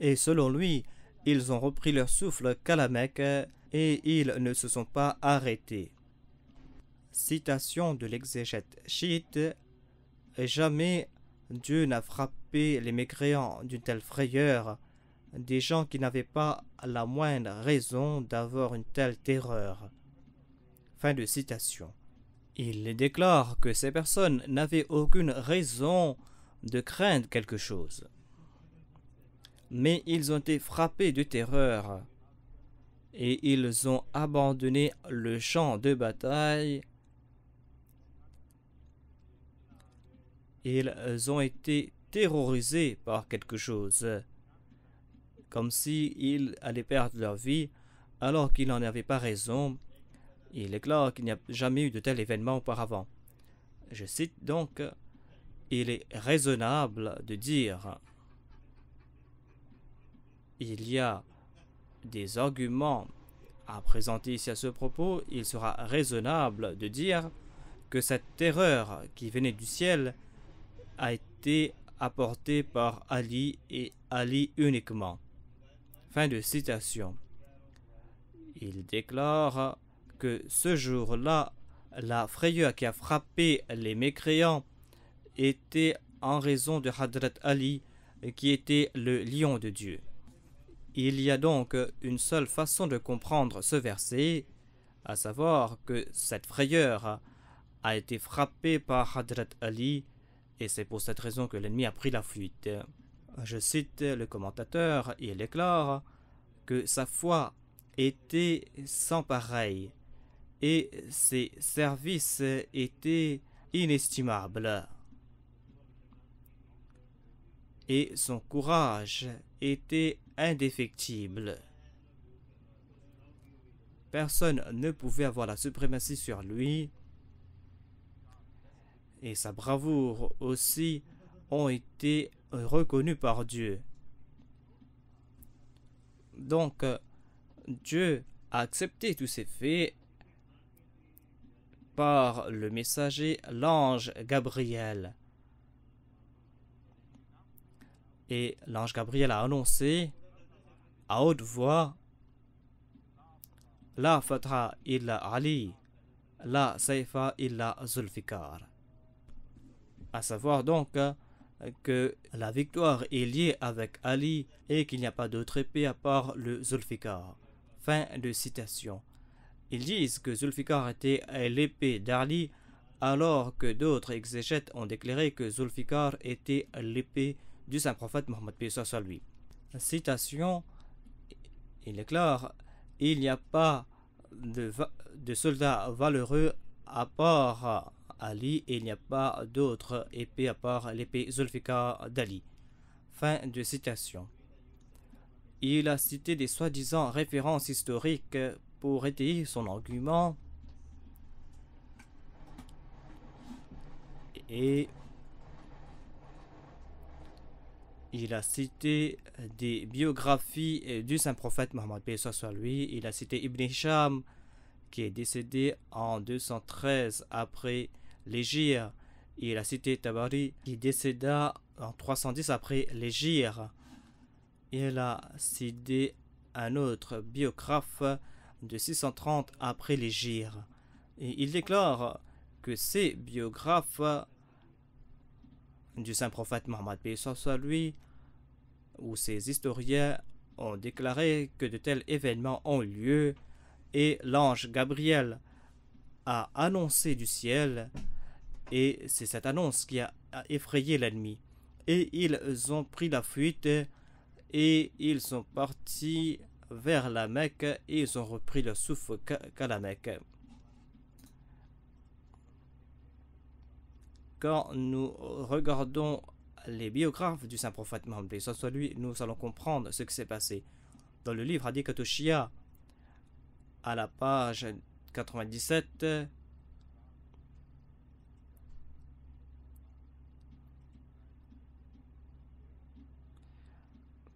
Et selon lui, ils ont repris leur souffle qu'à la Mecque et ils ne se sont pas arrêtés. Citation de l'exégète chiite. Jamais Dieu n'a frappé les mécréants d'une telle frayeur, des gens qui n'avaient pas la moindre raison d'avoir une telle terreur. Fin de citation. Il déclare que ces personnes n'avaient aucune raison de craindre quelque chose. Mais ils ont été frappés de terreur et ils ont abandonné le champ de bataille. Ils ont été terrorisés par quelque chose, comme s'ils allaient perdre leur vie alors qu'ils n'en avaient pas raison. Il déclare qu'il n'y a jamais eu de tel événement auparavant. Je cite donc, « Il est raisonnable de dire, il y a des arguments à présenter ici à ce propos, il sera raisonnable de dire que cette terreur qui venait du ciel a été apportée par Ali et Ali uniquement. » Fin de citation. Il déclare que ce jour-là, la frayeur qui a frappé les mécréants était en raison de Hadrat Ali, qui était le lion de Dieu. Il y a donc une seule façon de comprendre ce verset, à savoir que cette frayeur a été frappée par Hadrat Ali, et c'est pour cette raison que l'ennemi a pris la fuite. Je cite le commentateur, il déclare que sa foi était sans pareil, et ses services étaient inestimables, et son courage était indéfectible. personne ne pouvait avoir la suprématie sur lui, et sa bravoure aussi ont été reconnus par Dieu. Donc, Dieu a accepté tous ces faits par le messager, l'ange Gabriel. Et l'ange Gabriel a annoncé à haute voix: La fatra illa Ali, la saifa illa Zulfikar. À savoir donc que la victoire est liée avec Ali et qu'il n'y a pas d'autre épée à part le Zulfikar. Fin de citation. Ils disent que Zulfikar était l'épée d'Ali, alors que d'autres exégètes ont déclaré que Zulfikar était l'épée du saint prophète Mohammed paix soit sur lui. Citation, il est clair, il n'y a pas de soldats valeureux à part Ali, et il n'y a pas d'autre épée à part l'épée Zulfikar d'Ali. Fin de citation. Il a cité des soi-disant références historiques pour étayer son argument, et il a cité des biographies du saint prophète Mohammed paix soit sur lui. Il a cité Ibn Hisham, qui est décédé en 213 après l'Hégire. Il a cité Tabari, qui décéda en 310 après l'Hégire. Il a cité un autre biographe de 630 après l'Hégire. Et il déclare que ces biographes du saint prophète Mohammed paix soit sur lui, ou ces historiens, ont déclaré que de tels événements ont eu lieu, et l'ange Gabriel a annoncé du ciel, et c'est cette annonce qui a effrayé l'ennemi. Et ils ont pris la fuite, et ils sont partis vers la Mecque, et ils ont repris leur souffle qu'à la Mecque. Quand nous regardons les biographes du saint prophète Mohammed paix soit sur lui, nous allons comprendre ce qui s'est passé. Dans le livre Hadith Shia, à la page 97,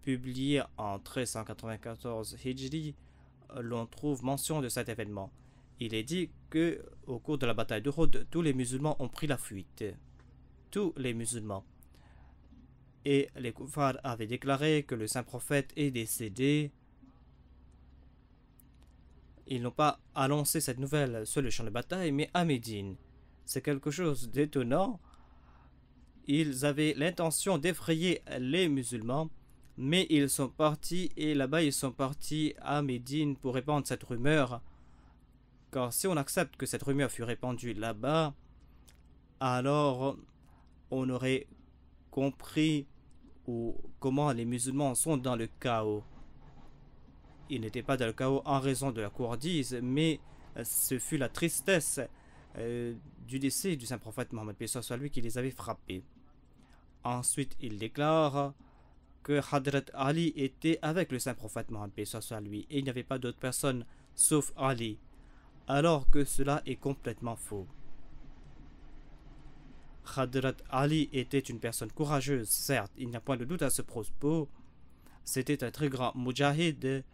publié en 1394 Hijri, l'on trouve mention de cet événement. Il est dit que au cours de la bataille d'Uhud, tous les musulmans ont pris la fuite. Tous les musulmans. Et les kuffars avaient déclaré que le saint prophète est décédé. Ils n'ont pas annoncé cette nouvelle sur le champ de bataille, mais à Médine. C'est quelque chose d'étonnant. Ils avaient l'intention d'effrayer les musulmans, mais ils sont partis, et là-bas ils sont partis à Médine pour répandre cette rumeur. Car si on accepte que cette rumeur fut répandue là-bas, alors on aurait compris comment les musulmans sont dans le chaos. Ils n'étaient pas dans le chaos en raison de la couardise, mais ce fut la tristesse du décès du saint prophète Mohammed paix soit sur lui qui les avait frappés. Ensuite, il déclare que Hadrat Ali était avec le saint prophète Mohammed paix soit sur lui, et il n'y avait pas d'autre personne sauf Ali, alors que cela est complètement faux. Hadrat Ali était une personne courageuse, certes, il n'y a point de doute à ce propos. C'était un très grand mujahid,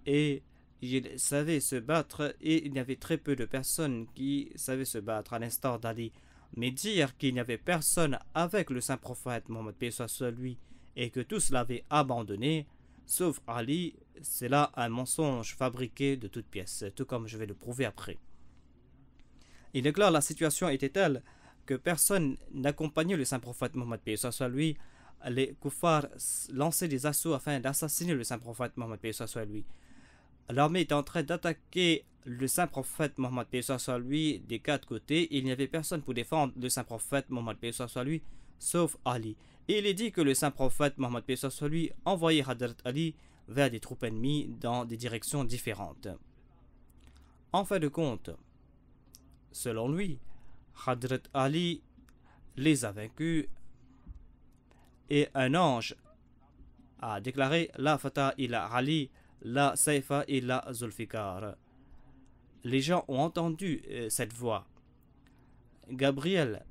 et il savait se battre, et il y avait très peu de personnes qui savaient se battre à l'instar d'Ali. Mais dire qu'il n'y avait personne avec le saint prophète Mohammed paix soit sur lui, et que tous l'avaient abandonné, sauf Ali, c'est là un mensonge fabriqué de toutes pièces, tout comme je vais le prouver après. Il déclare la situation était telle que personne n'accompagnait le saint prophète Mohammed paix soit sur lui. Les kuffars lançaient des assauts afin d'assassiner le saint prophète Mohammed paix soit sur lui. L'armée était en train d'attaquer le saint prophète Mohammed paix soit sur lui des quatre côtés. Il n'y avait personne pour défendre le saint prophète Mohammed paix soit sur lui, sauf Ali. Et il est dit que le saint prophète Mohammed paix soit sur lui envoyait Hadrat Ali vers des troupes ennemies dans des directions différentes. En fin de compte, selon lui, Hadrat Ali les a vaincus, et un ange a déclaré La fata ila Ali, la Saifa et la Zulfikar. Les gens ont entendu cette voix. Gabriel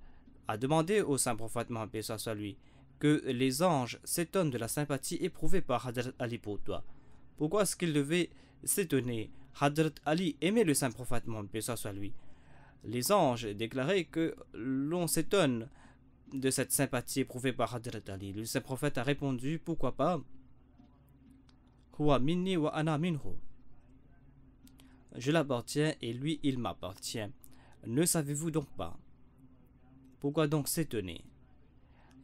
a demandé au saint prophète Mohammed paix soit lui que les anges s'étonnent de la sympathie éprouvée par Hadrat Ali pour toi. Pourquoi est-ce qu'ils devaient s'étonner? Hadrat Ali aimait le saint prophète Mohammed paix soit lui. Les anges déclaraient que l'on s'étonne de cette sympathie éprouvée par Hadrat Ali. Le saint prophète a répondu, pourquoi pas? Huwa minni wa ana minhu. Je l'appartiens et lui il m'appartient. Ne savez-vous donc pas? Pourquoi donc s'étonner?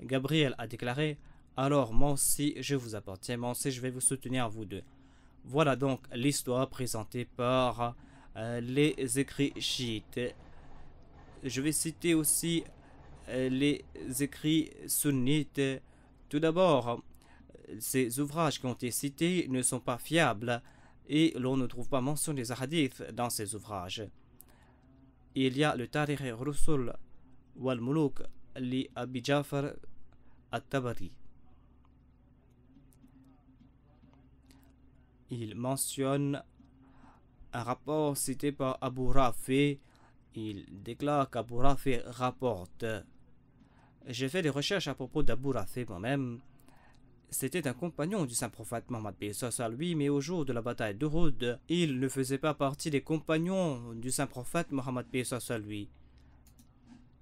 Gabriel a déclaré, alors moi aussi je vous appartiens, moi aussi je vais vous soutenir vous deux. Voilà donc l'histoire présentée par les écrits chiites. Je vais citer aussi les écrits sunnites. Tout d'abord, ces ouvrages qui ont été cités ne sont pas fiables et l'on ne trouve pas mention des hadiths dans ces ouvrages. Il y a le Tarikh Rusul wal Muluk li Abi Jafar at-Tabari. Il mentionne un rapport cité par Abu Rafi. Il déclare qu'Abu Rafi rapporte. J'ai fait des recherches à propos d'Abu Rafi moi-même. C'était un compagnon du saint prophète Mohammed paix soit lui, mais au jour de la bataille d'Uhud, il ne faisait pas partie des compagnons du saint prophète Mohammed paix soit lui.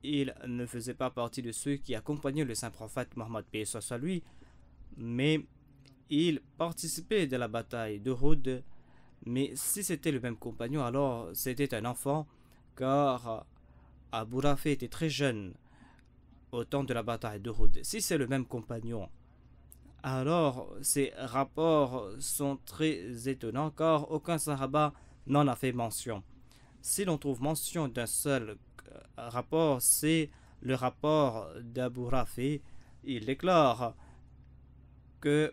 Il ne faisait pas partie de ceux qui accompagnaient le saint prophète Mohammed paix soit lui, mais il participait de la bataille d'Uhud. Mais si c'était le même compagnon, alors c'était un enfant, car Abu Rafi était très jeune au temps de la bataille d'Uhud. Si c'est le même compagnon, alors ces rapports sont très étonnants, car aucun sahaba n'en a fait mention. Si l'on trouve mention d'un seul rapport, c'est le rapport d'Abu Rafi. Il déclare que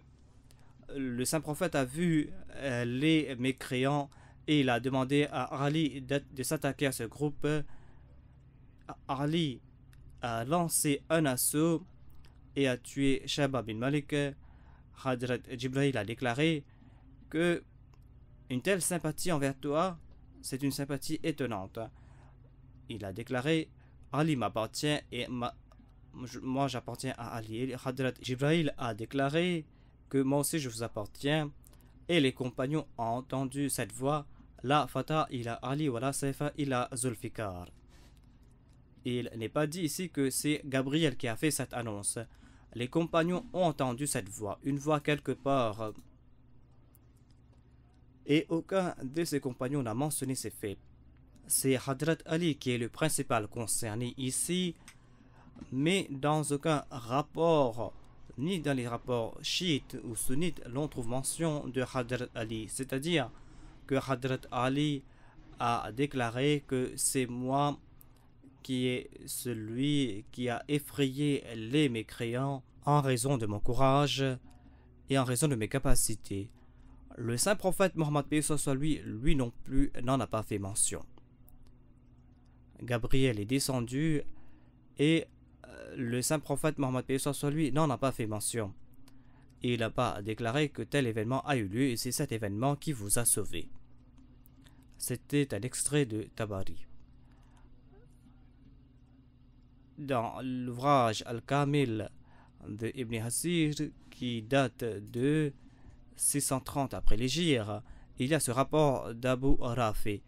le saint prophète a vu les mécréants et il a demandé à Ali de s'attaquer à ce groupe. Ali a lancé un assaut et a tué Shaba bin Malik. Hadrat Jibril a déclaré que une telle sympathie envers toi, c'est une sympathie étonnante. Il a déclaré, Ali m'appartient et moi j'appartiens à Ali. Hadrat Jibril a déclaré que moi aussi je vous appartiens, et les compagnons ont entendu cette voix, la fata ila Ali wa la saifa ila Zulfikar. Il n'est pas dit ici que c'est Gabriel qui a fait cette annonce. Les compagnons ont entendu cette voix, une voix quelque part, et aucun de ses compagnons n'a mentionné ces faits. C'est Hadrat Ali qui est le principal concerné ici, mais dans aucun rapport, ni dans les rapports chiites ou sunnites, l'on trouve mention de Hadrat Ali. C'est-à-dire que Hadrat Ali a déclaré que c'est moi qui est celui qui a effrayé les mécréants en raison de mon courage et en raison de mes capacités. Le saint prophète Mohammed paix soit lui non plus n'en a pas fait mention. Gabriel est descendu et le saint prophète Mohammed paix soit lui n'en a pas fait mention. Il n'a pas déclaré que tel événement a eu lieu et c'est cet événement qui vous a sauvé. C'était un extrait de Tabari. Dans l'ouvrage Al-Kamil de Ibn Hasir, qui date de 630 après l'Hégire, il y a ce rapport d'Abu Rafi.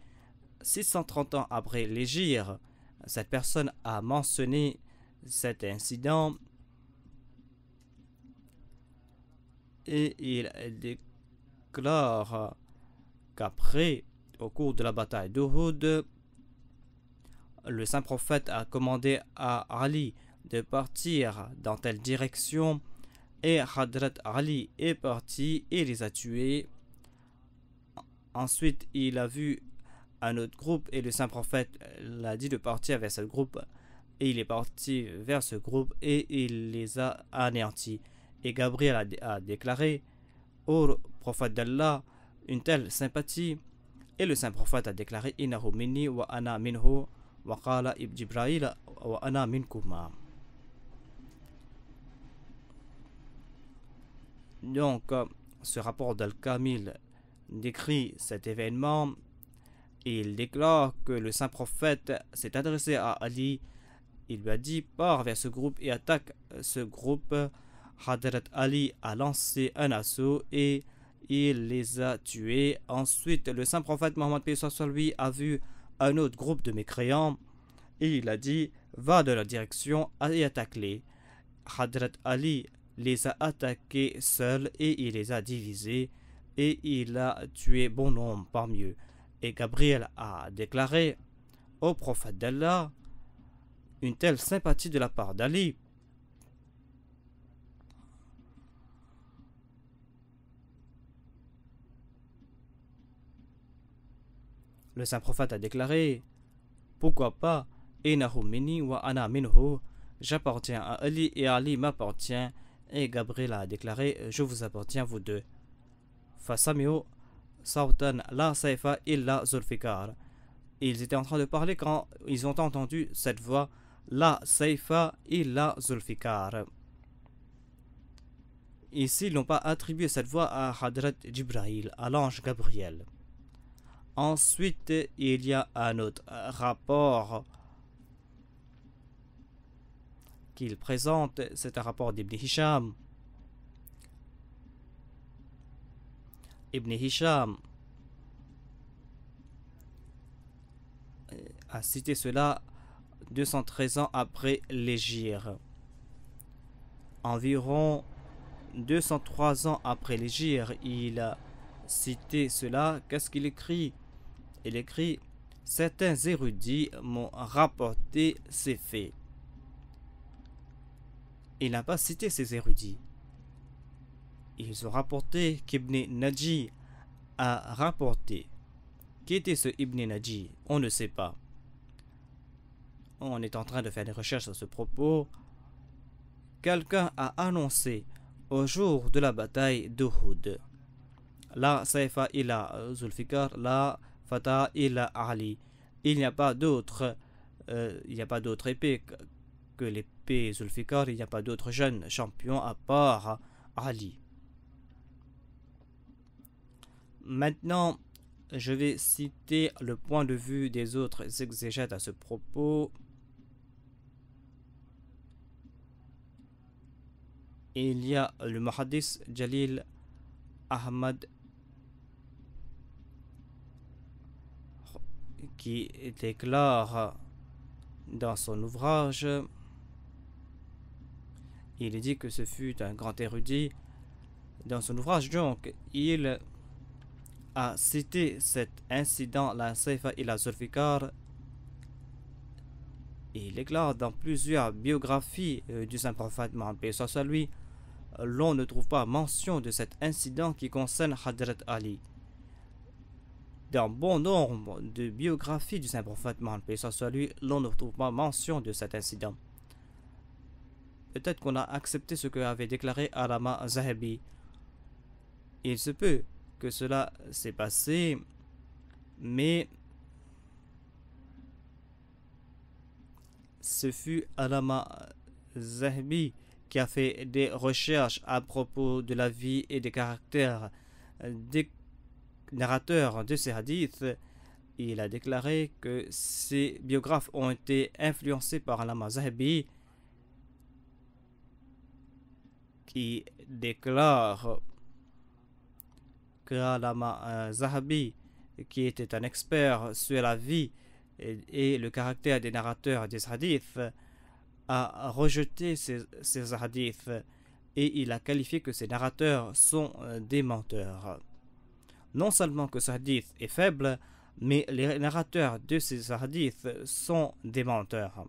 630 ans après l'Hégire, cette personne a mentionné cet incident et il déclare qu'après, au cours de la bataille d'Uhud, le saint prophète a commandé à Ali de partir dans telle direction et Hadrat Ali est parti et les a tués. Ensuite, il a vu un autre groupe et le saint prophète l'a dit de partir vers ce groupe et il est parti vers ce groupe et il les a anéantis. Et Gabriel a déclaré au prophète d'Allah une telle sympathie et le saint prophète a déclaré innahu minni wa ana minhu wa qala Jibril wa ana minkuma. Donc ce rapport d'Al-Kamil décrit cet événement. Il déclare que le saint prophète s'est adressé à Ali. Il lui a dit: pars vers ce groupe et attaque ce groupe. Hadrat Ali a lancé un assaut et il les a tués. Ensuite, le saint prophète Mohammed lui a vu un autre groupe de mécréants et il a dit: va de la direction et attaque-les. Hadrat Ali les a attaqués seuls et il les a divisés et il a tué bon nombre parmi eux. Et Gabriel a déclaré au prophète d'Allah une telle sympathie de la part d'Ali. Le saint prophète a déclaré: pourquoi pas, Innahu minni wa ana minhu, j'appartiens à Ali et Ali m'appartient. Et Gabriel a déclaré: je vous appartiens vous deux. Fasamiu sautan la saifa illa zulfikar. Ils étaient en train de parler quand ils ont entendu cette voix: la saifa illa zulfikar. Ici, ils n'ont pas attribué cette voix à Hadrat Jibril, à l'ange Gabriel. Ensuite, il y a un autre rapport qu'il présente, c'est un rapport d'Ibn Hisham. Ibn Hisham a cité cela 213 ans après l'Hégire. Environ 203 ans après l'Hégire, il a cité cela. Qu'est-ce qu'il écrit? Il écrit: certains érudits m'ont rapporté ces faits. Il n'a pas cité ces érudits. Ils ont rapporté qu'Ibn Naji a rapporté. Qui était ce Ibn Naji? On ne sait pas. On est en train de faire des recherches à ce propos. Quelqu'un a annoncé au jour de la bataille d'Uhud: la Saifa ila Zulfikar, la Fata ila Ali. Il n'y a pas d'autre épée que l'épée Zulfikar. Il n'y a pas d'autre jeune champion à part Ali. Maintenant, je vais citer le point de vue des autres exégètes à ce propos. Il y a le Muhaddis Jalil Ahmad qui déclare dans son ouvrage, il dit que ce fut un grand érudit. Dans son ouvrage, donc, il a cité cet incident, la Saifa et la Zulfikar. Il déclare dans plusieurs biographies du saint prophète Mohammed soit lui, l'on ne trouve pas mention de cet incident qui concerne Hadrat Ali. Dans bon nombre de biographies du saint prophète Mohammed soit lui, l'on ne trouve pas mention de cet incident. Peut-être qu'on a accepté ce que avait déclaré Allama Zahabi. Il se peut que cela s'est passé, mais ce fut Allama Zahabi qui a fait des recherches à propos de la vie et des caractères des narrateurs de ces hadiths. Il a déclaré que ces biographes ont été influencés par Allama Zahabi, qui déclare que Allama Zahabi, qui était un expert sur la vie et le caractère des narrateurs des hadiths, a rejeté ces hadiths et il a qualifié que ces narrateurs sont des menteurs. Non seulement que ce hadith est faible, mais les narrateurs de ces hadiths sont des menteurs.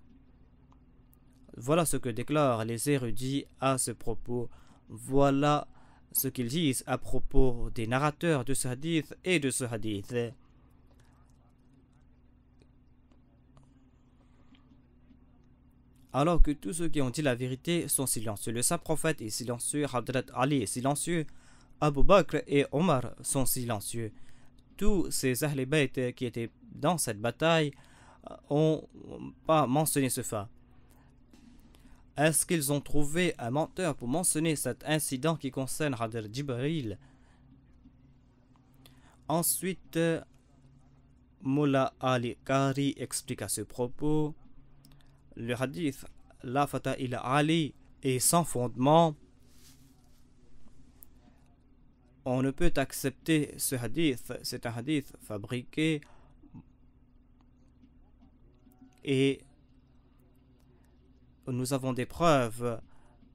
Voilà ce que déclarent les érudits à ce propos. Voilà ce qu'ils disent à propos des narrateurs de ce hadith et de ce hadith. Alors que tous ceux qui ont dit la vérité sont silencieux. Le saint prophète est silencieux, Hadrat Ali est silencieux, Abu Bakr et Omar sont silencieux. Tous ces Ahl Bayt qui étaient dans cette bataille n'ont pas mentionné ce fait. Est-ce qu'ils ont trouvé un menteur pour mentionner cet incident qui concerne Hadrat Jibril? Ensuite, Mullah Ali Qari explique à ce propos le hadith La Fata il Ali est sans fondement. On ne peut accepter ce hadith, c'est un hadith fabriqué et nous avons des preuves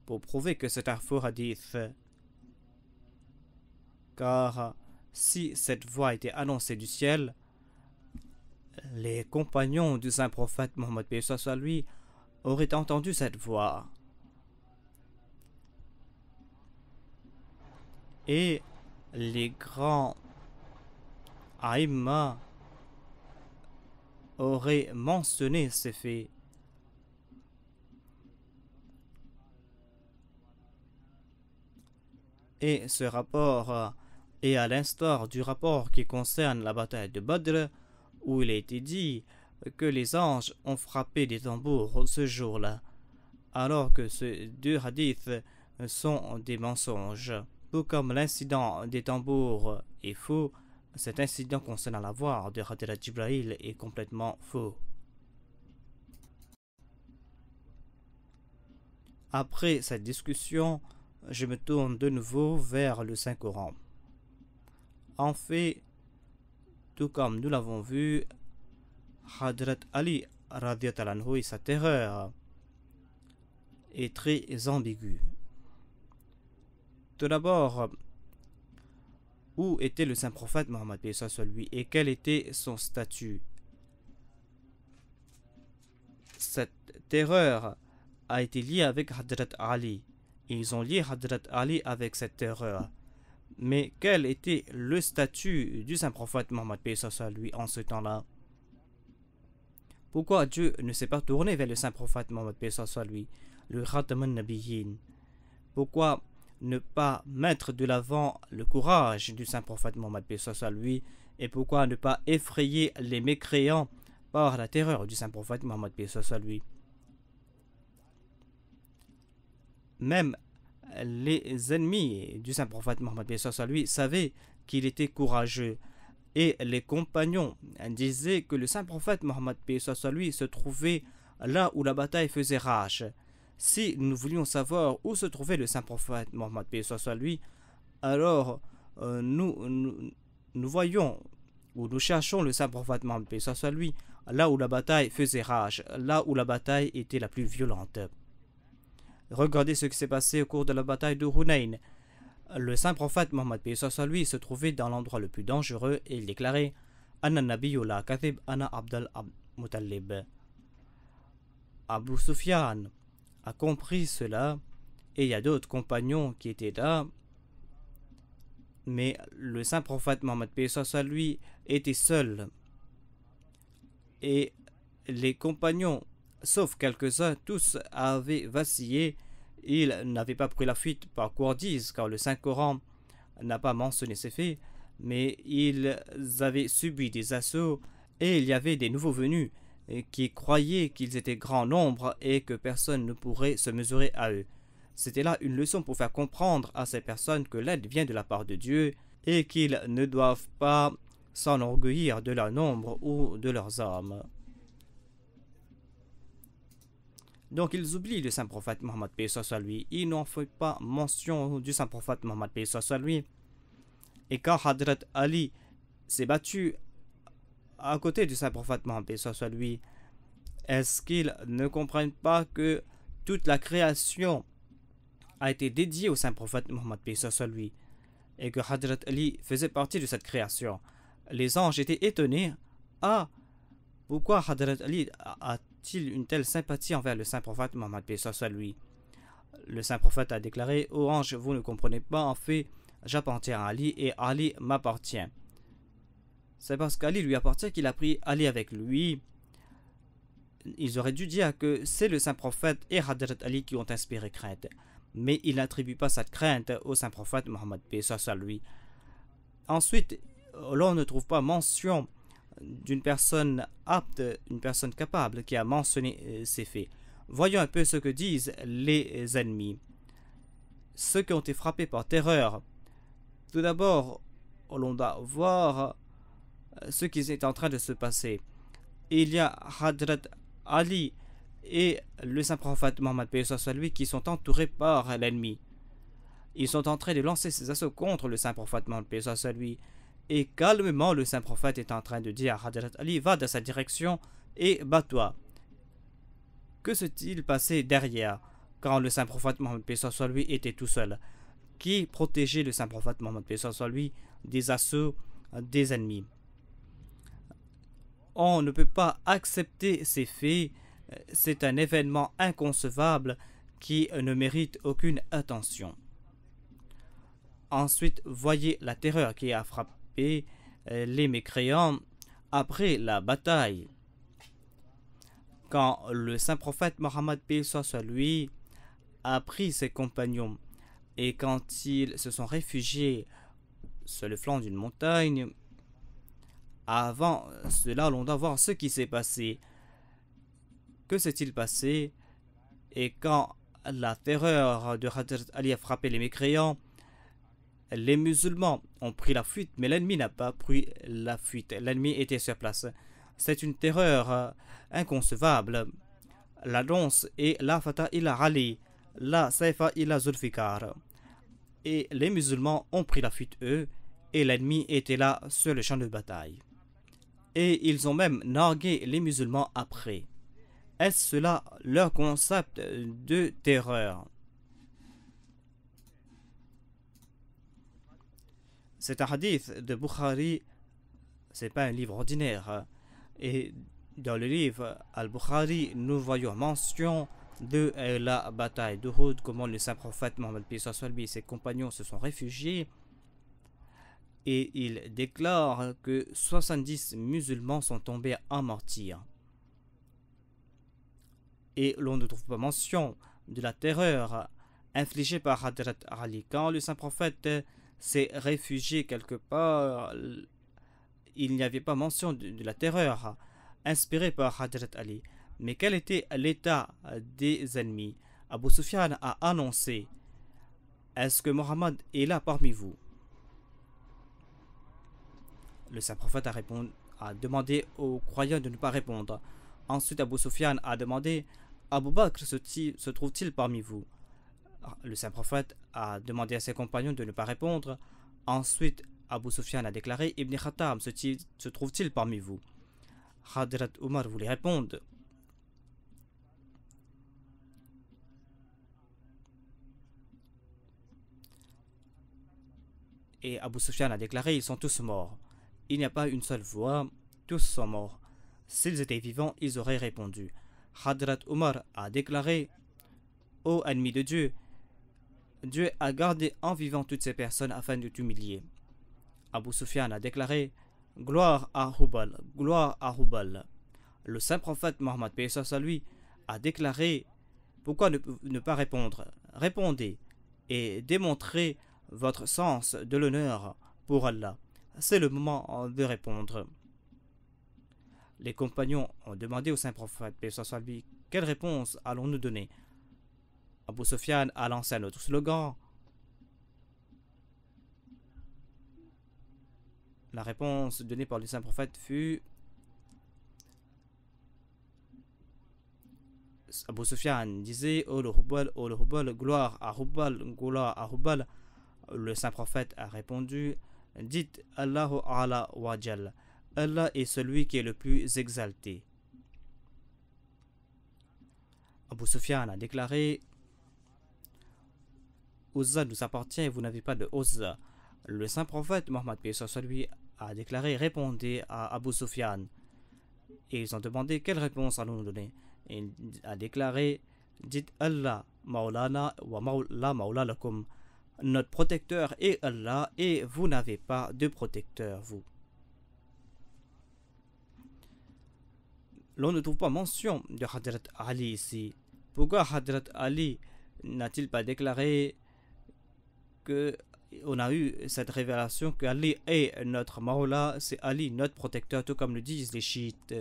pour prouver que c'est un faux hadith. Car si cette voix était annoncée du ciel, les compagnons du saint prophète Mohammed soit lui auraient entendu cette voix. Et les grands aïmma auraient mentionné ces faits. Et ce rapport est à l'instar du rapport qui concerne la bataille de Badr, où il a été dit que les anges ont frappé des tambours ce jour-là, alors que ces deux hadiths sont des mensonges. Tout comme l'incident des tambours est faux, cet incident concernant la voix de Hadrat Jibril est complètement faux. Après cette discussion, je me tourne de nouveau vers le Saint-Coran. En fait, tout comme nous l'avons vu, Hadrat Ali radiallahu anhu et sa terreur est très ambiguë. Tout d'abord, où était le saint prophète Mohammed sur lui et quel était son statut? Cette terreur a été liée avec Hadrat Ali. Ils ont lié Hadrat Ali avec cette terreur. Mais quel était le statut du saint prophète Mohammed sur lui en ce temps-là? Pourquoi Dieu ne s'est pas tourné vers le saint prophète Mohammed sur lui, le Khataman Nabiyyin? Pourquoi ne pas mettre de l'avant le courage du saint prophète Mohammed sur lui, et pourquoi ne pas effrayer les mécréants par la terreur du saint prophète Mohammed sur lui? Même les ennemis du saint prophète Mohammed sur lui savaient qu'il était courageux, et les compagnons disaient que le saint prophète Mohammed sur lui se trouvait là où la bataille faisait rage. Si nous voulions savoir où se trouvait le saint prophète Mohammed sur lui, alors nous voyons ou nous cherchons le saint prophète Mohammed sur lui là où la bataille faisait rage, là où la bataille était la plus violente. Regardez ce qui s'est passé au cours de la bataille de Hunayn. Le saint prophète Mohammed sur lui se trouvait dans l'endroit le plus dangereux et il déclarait Anna nabiyyu la kathib ana Abdul Muttalib. Abu Sufyan a compris cela et il y a d'autres compagnons qui étaient là, mais le saint prophète Mohammed sur lui était seul et les compagnons, sauf quelques-uns, tous avaient vacillé. Ils n'avaient pas pris la fuite par courtise car le Saint-Coran n'a pas mentionné ces faits, mais ils avaient subi des assauts et il y avait des nouveaux venus qui croyaient qu'ils étaient grand nombre et que personne ne pourrait se mesurer à eux. C'était là une leçon pour faire comprendre à ces personnes que l'aide vient de la part de Dieu et qu'ils ne doivent pas s'enorgueillir de leur nombre ou de leurs armes. Donc ils oublient le saint prophète Mohammed sur lui. Ils n'en font pas mention du saint prophète Mohammed sur lui. Et quand Hadrat Ali s'est battu à côté du saint prophète Mohammed sur lui, est-ce qu'ils ne comprennent pas que toute la création a été dédiée au saint prophète Mohammed sur lui et que Hadrat Ali faisait partie de cette création? Les anges étaient étonnés. Ah, pourquoi Hadrat Ali a-t-il une telle sympathie envers le saint prophète Mohammed sur lui? Le saint prophète a déclaré: ô ange, vous ne comprenez pas, en fait, j'appartiens à Ali et Ali m'appartient. C'est parce qu'Ali lui appartient qu'il a pris Ali avec lui. Ils auraient dû dire que c'est le saint prophète et Hadrat Ali qui ont inspiré crainte, mais il n'attribue pas cette crainte au saint prophète Mohammed sur lui. Ensuite, l'on ne trouve pas mention d'une personne apte, une personne capable qui a mentionné ces faits. Voyons un peu ce que disent les ennemis. Ceux qui ont été frappés par terreur. Tout d'abord, l'on doit voir ce qui est en train de se passer. Il y a Hadrat Ali et le saint prophète Mohammed lui qui sont entourés par l'ennemi. Ils sont en train de lancer ses assauts contre le saint prophète Mohammed lui. Et calmement, le saint prophète est en train de dire à Hadrat Ali, va dans sa direction et bats-toi. Que s'est-il passé derrière quand le saint prophète Mohammed lui était tout seul? Qui protégeait le saint prophète Mohammed lui des assauts des ennemis? On ne peut pas accepter ces faits. C'est un événement inconcevable qui ne mérite aucune attention. Ensuite, voyez la terreur qui a frappé les mécréants après la bataille. Quand le saint prophète Mohammed lui a pris ses compagnons et quand ils se sont réfugiés sur le flanc d'une montagne, avant cela, l'on doit voir ce qui s'est passé. Que s'est-il passé? Et quand la terreur de Hadrat Ali a frappé les mécréants, les musulmans ont pris la fuite, mais l'ennemi n'a pas pris la fuite. L'ennemi était sur place. C'est une terreur inconcevable. La danse et la fata ila Ali, la saifa ila Zulfikar. Et les musulmans ont pris la fuite eux, et l'ennemi était là sur le champ de bataille. Et ils ont même nargué les musulmans après. Est-ce cela leur concept de terreur? C'est un hadith de Bukhari, c'est pas un livre ordinaire. Et dans le livre Al-Bukhari, nous voyons mention de la bataille d'Uhud, comment le saint prophète Mohammed et ses compagnons se sont réfugiés. Et il déclare que 70 musulmans sont tombés en martyrs. Et l'on ne trouve pas mention de la terreur infligée par Hadrat Ali. Quand le saint prophète s'est réfugié quelque part, il n'y avait pas mention de la terreur inspirée par Hadrat Ali. Mais quel était l'état des ennemis? Abu Sufyan a annoncé: est-ce que Mohammed est là parmi vous? Le saint prophète a demandé aux croyants de ne pas répondre. Ensuite, Abu Sufyan a demandé: Abu Bakr se trouve-t-il parmi vous? Le saint prophète a demandé à ses compagnons de ne pas répondre. Ensuite, Abu Sufyan a déclaré: Ibn Khattab se trouve-t-il parmi vous? Hadrat Omar voulait répondre. Et Abu Sufyan a déclaré: ils sont tous morts. Il n'y a pas une seule voix, tous sont morts. S'ils étaient vivants, ils auraient répondu. Hadrat Omar a déclaré: ô ennemi de Dieu, Dieu a gardé en vivant toutes ces personnes afin de t'humilier. Abu Sufyan a déclaré: gloire à Hubal, gloire à Hubal. Le saint prophète Mohammed lui a déclaré: pourquoi ne pas répondre? Répondez et démontrez votre sens de l'honneur pour Allah. C'est le moment de répondre. Les compagnons ont demandé au saint prophète lui: quelle réponse allons-nous donner? Abu Sufyan a lancé un autre slogan. La réponse donnée par le saint prophète fut: Abu Sufyan disait: oh le Hubal, gloire à Hubal, gloire à Hubal. Le saint prophète a répondu: dites Allahu ala wa jal. Allah est celui qui est le plus exalté. Abu Sufyan a déclaré: Uzza nous appartient et vous n'avez pas de Uzza. Le saint prophète Mohammed lui a déclaré: répondez à Abu Sufyan. Et ils ont demandé: quelle réponse allons-nous donner? Et il a déclaré: dites Allah maulana wa maula maula lakum. Notre protecteur est Allah et vous n'avez pas de protecteur, vous. L'on ne trouve pas mention de Hadrat Ali ici. Pourquoi Hadrat Ali n'a-t-il pas déclaré que on a eu cette révélation que Ali est notre Maula, c'est Ali notre protecteur, tout comme le disent les chiites?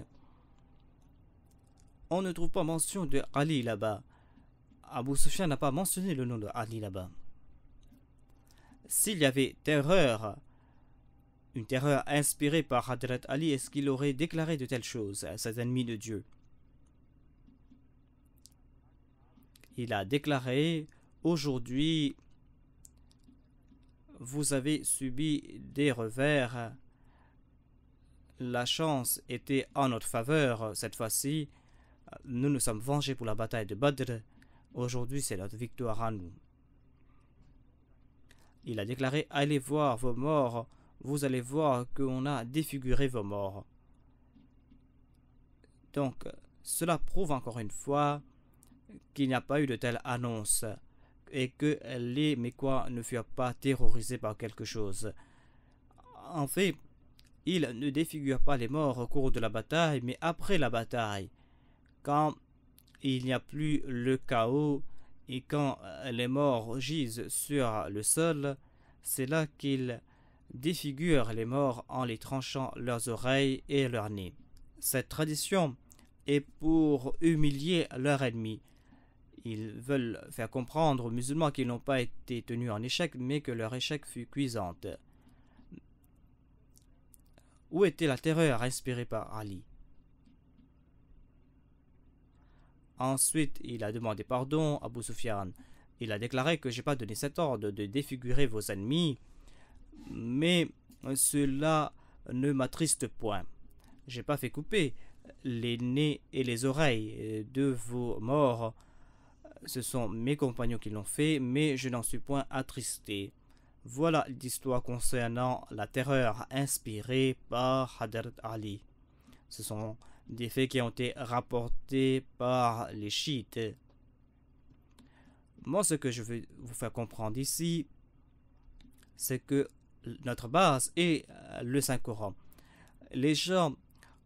On ne trouve pas mention de Ali là-bas. Abu Sufyan n'a pas mentionné le nom de Ali là-bas. S'il y avait terreur une terreur inspirée par Hadrat Ali, est-ce qu'il aurait déclaré de telles choses à cet ennemi de Dieu? Il a déclaré: aujourd'hui, vous avez subi des revers. La chance était en notre faveur cette fois-ci. Nous nous sommes vengés pour la bataille de Badr. Aujourd'hui, c'est notre victoire à nous. Il a déclaré: allez voir vos morts. Vous allez voir qu'on a défiguré vos morts. Donc, cela prouve encore une fois qu'il n'y a pas eu de telle annonce et que les Mécois ne furent pas terrorisés par quelque chose. En fait, ils ne défigurent pas les morts au cours de la bataille, mais après la bataille, quand il n'y a plus le chaos et quand les morts gisent sur le sol, c'est là qu'ils défigurent les morts en les tranchant leurs oreilles et leurs nez. Cette tradition est pour humilier leur ennemi. Ils veulent faire comprendre aux musulmans qu'ils n'ont pas été tenus en échec, mais que leur échec fut cuisant. Où était la terreur inspirée par Ali? Ensuite, il a demandé pardon à Abu Sufyan. Il a déclaré que je n'ai pas donné cet ordre de défigurer vos ennemis, mais cela ne m'attriste point. Je n'ai pas fait couper les nez et les oreilles de vos morts. Ce sont mes compagnons qui l'ont fait, mais je n'en suis point attristé. Voilà l'histoire concernant la terreur inspirée par Hadrat Ali. Ce sont des faits qui ont été rapportés par les chiites. Moi, ce que je veux vous faire comprendre ici, c'est que notre base est le Saint-Coran. Les gens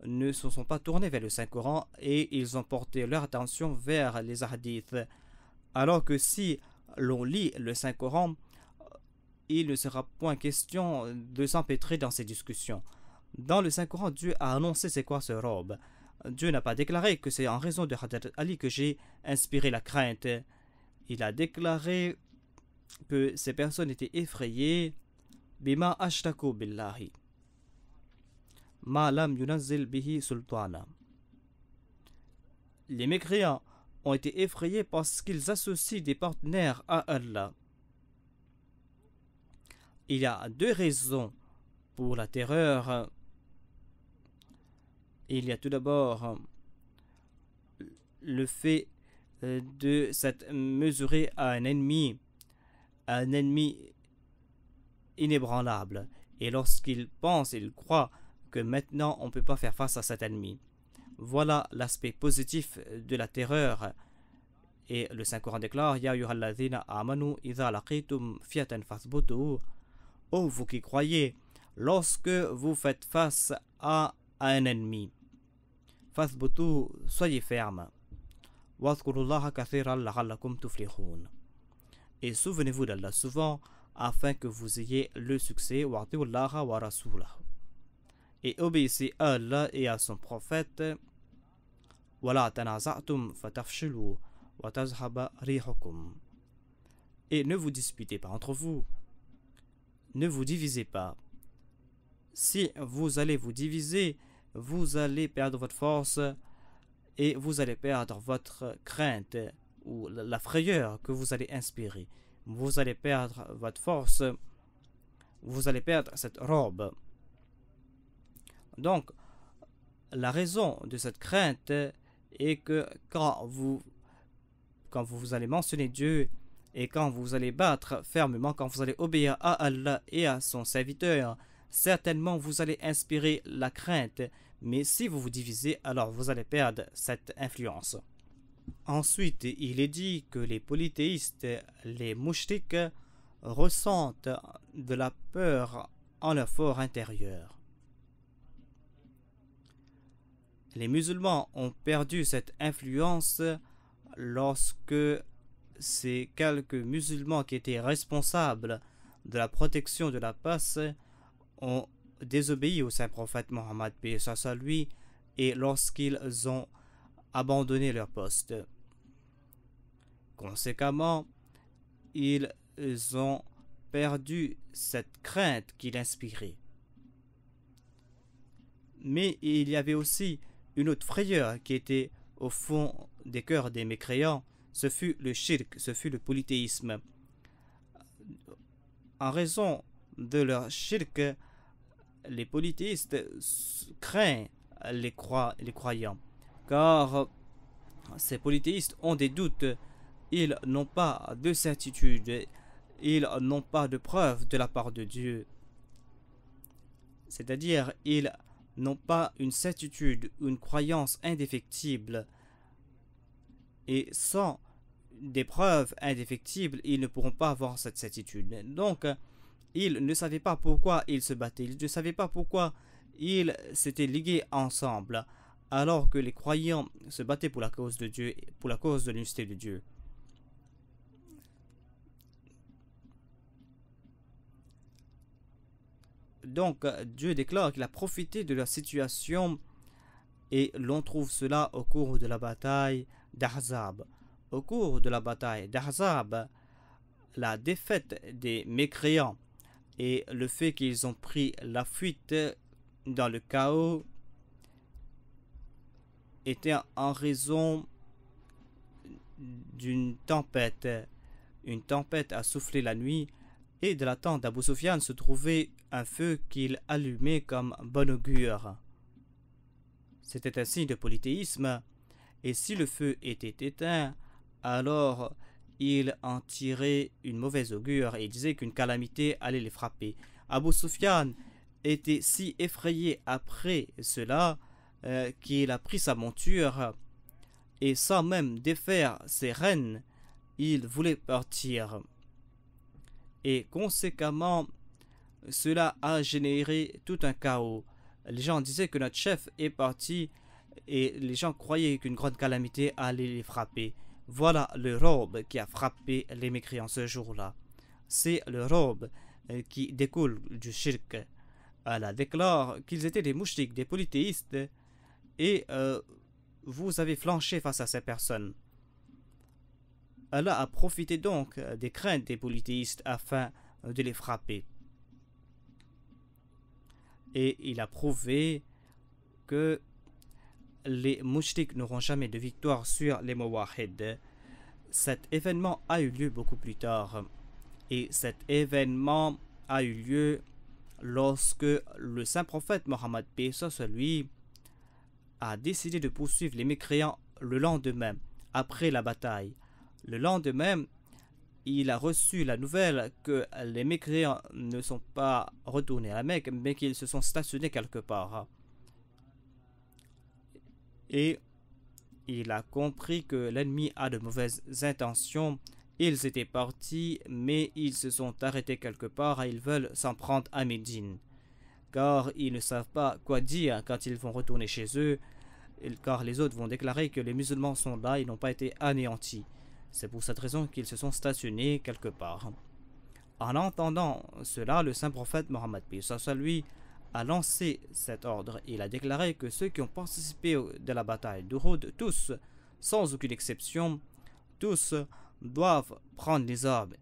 ne se sont pas tournés vers le Saint-Coran et ils ont porté leur attention vers les hadiths. Alors que si l'on lit le Saint-Coran, il ne sera point question de s'empêtrer dans ces discussions. Dans le Saint-Coran, Dieu a annoncé c'est quoi ce robe. Dieu n'a pas déclaré que c'est en raison de Hadrat Ali que j'ai inspiré la crainte. Il a déclaré que ces personnes étaient effrayées. Bima ashtaku billahi. Ma lam yunazzil bihi sultana. Les mécréants ont été effrayés parce qu'ils associent des partenaires à Allah. Il y a deux raisons pour la terreur. Il y a tout d'abord le fait de s'être mesuré à un ennemi inébranlable. Et lorsqu'il pense, il croit que maintenant on ne peut pas faire face à cet ennemi. Voilà l'aspect positif de la terreur. Et le Saint-Coran déclare: Ya ayyuhalladhina amanu idha laqitum fiatan fathbutu. Ô vous qui croyez, lorsque vous faites face à un ennemi, fathbutu, soyez ferme. Wadhkurullaha kathiran la'allakum tuflihun. Et souvenez-vous d'Allah souvent afin que vous ayez le succès. Wa'tiullaha wa rasulahu. Et obéissez à Allah et à son prophète. Wala tanaza'tum fatafshilu wa tazhaba rihukum. Et ne vous disputez pas entre vous. Ne vous divisez pas. Si vous allez vous diviser, vous allez perdre votre force et vous allez perdre votre crainte ou la frayeur que vous allez inspirer. Vous allez perdre votre force, vous allez perdre cette robe. Donc, la raison de cette crainte est que quand vous allez mentionner Dieu et quand vous allez battre fermement, quand vous allez obéir à Allah et à son serviteur, certainement vous allez inspirer la crainte. Mais si vous vous divisez, alors vous allez perdre cette influence. Ensuite, il est dit que les polythéistes, les mouchriks, ressentent de la peur en leur fort intérieur. Les musulmans ont perdu cette influence lorsque ces quelques musulmans qui étaient responsables de la protection de la paix ont désobéi au saint prophète Mohammed, paix soit lui, et lorsqu'ils ont abandonné leur poste. Conséquemment, ils ont perdu cette crainte qu'il inspirait. Mais il y avait aussi une autre frayeur qui était au fond des cœurs des mécréants. Ce fut le shirk, ce fut le polythéisme. En raison de leur shirk, les polythéistes craignent les croyants, car ces polythéistes ont des doutes, ils n'ont pas de certitude, ils n'ont pas de preuves de la part de Dieu. C'est-à-dire, ils n'ont pas une certitude, une croyance indéfectible. Et sans des preuves indéfectibles, ils ne pourront pas avoir cette certitude. Donc, ils ne savaient pas pourquoi ils se battaient, ils ne savaient pas pourquoi ils s'étaient ligués ensemble, alors que les croyants se battaient pour la cause de Dieu, pour la cause de l'unité de Dieu. Donc, Dieu déclare qu'il a profité de leur situation et l'on trouve cela au cours de la bataille d'Ahzab. Au cours de la bataille d'Ahzab, la défaite des mécréants et le fait qu'ils ont pris la fuite dans le chaos était en raison d'une tempête. Une tempête a soufflé la nuit et de la tente d'Abu Sufyan se trouvait un feu qu'il allumait comme bon augure. C'était un signe de polythéisme, et si le feu était éteint, alors il en tirait une mauvaise augure et disait qu'une calamité allait les frapper. Abu Sufyan était si effrayé après cela qu'il a pris sa monture et sans même défaire ses rênes, il voulait partir. Et conséquemment, cela a généré tout un chaos. Les gens disaient que notre chef est parti et les gens croyaient qu'une grande calamité allait les frapper. Voilà le robe qui a frappé les mécréants ce jour-là. C'est le robe qui découle du shirk. Allah déclare qu'ils étaient des mouchriks, des polythéistes, et vous avez flanché face à ces personnes. Allah a profité donc des craintes des polythéistes afin de les frapper. Et il a prouvé que les mouchriks n'auront jamais de victoire sur les Mawahid. Cet événement a eu lieu beaucoup plus tard. Et cet événement a eu lieu lorsque le saint prophète Mohammed paix soit lui a décidé de poursuivre les mécréants le lendemain, après la bataille. Le lendemain, il a reçu la nouvelle que les mécréants ne sont pas retournés à la Mecque, mais qu'ils se sont stationnés quelque part. Et il a compris que l'ennemi a de mauvaises intentions. Ils étaient partis, mais ils se sont arrêtés quelque part et ils veulent s'en prendre à Médine. Car ils ne savent pas quoi dire quand ils vont retourner chez eux, car les autres vont déclarer que les musulmans sont là, ils n'ont pas été anéantis. C'est pour cette raison qu'ils se sont stationnés quelque part. En entendant cela, le saint prophète Mohammed lui a lancé cet ordre. Il a déclaré que ceux qui ont participé de la bataille d'Uhud, tous, sans aucune exception, tous doivent prendre les armes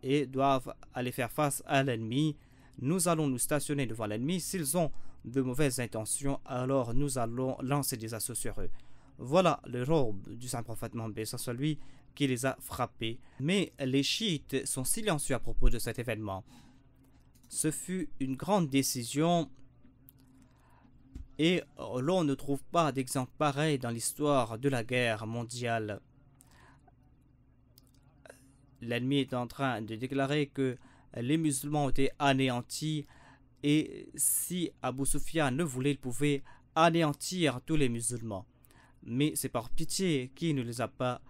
et doivent aller faire face à l'ennemi. Nous allons nous stationner devant l'ennemi. S'ils ont de mauvaises intentions, alors nous allons lancer des assauts sur eux. Voilà le robe du saint prophète Mohammed lui qui les a frappés. Mais les chiites sont silencieux à propos de cet événement. Ce fut une grande décision et l'on ne trouve pas d'exemple pareil dans l'histoire de la guerre mondiale. L'ennemi est en train de déclarer que les musulmans ont été anéantis et si Abu Sufyan le voulait, il pouvait anéantir tous les musulmans. Mais c'est par pitié qu'il ne les a pas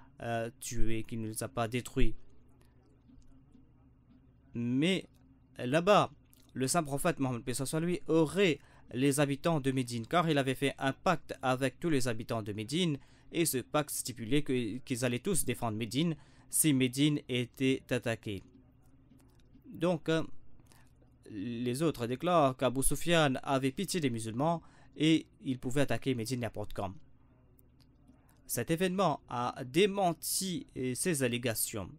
tués, qu'il ne les a pas détruits. Mais là-bas, le saint prophète Mohammed lui aurait les habitants de Médine, car il avait fait un pacte avec tous les habitants de Médine, et ce pacte stipulait qu'ils allaient tous défendre Médine si Médine était attaquée. Donc, les autres déclarent qu'Abu Sufyan avait pitié des musulmans et il pouvait attaquer Médine n'importe quand. Cet événement a démenti ces allégations.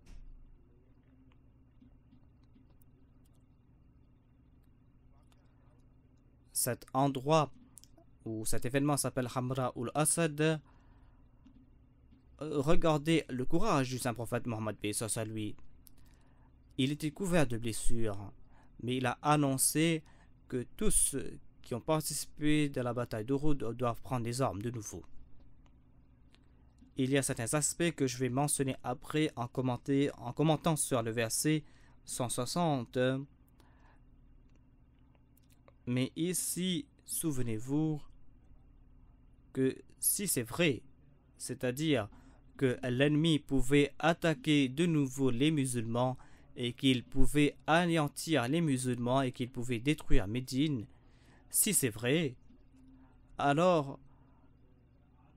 Cet endroit ou cet événement s'appelle Hamra ul Asad. Regardez le courage du saint prophète Mohammed à lui. Il était couvert de blessures, mais il a annoncé que tous ceux qui ont participé à la bataille d'Uhud doivent prendre les armes de nouveau. Il y a certains aspects que je vais mentionner après en commentant sur le verset 160. Mais ici, souvenez-vous que si c'est vrai, c'est-à-dire que l'ennemi pouvait attaquer de nouveau les musulmans et qu'il pouvait anéantir les musulmans et qu'il pouvait détruire Médine, si c'est vrai, alors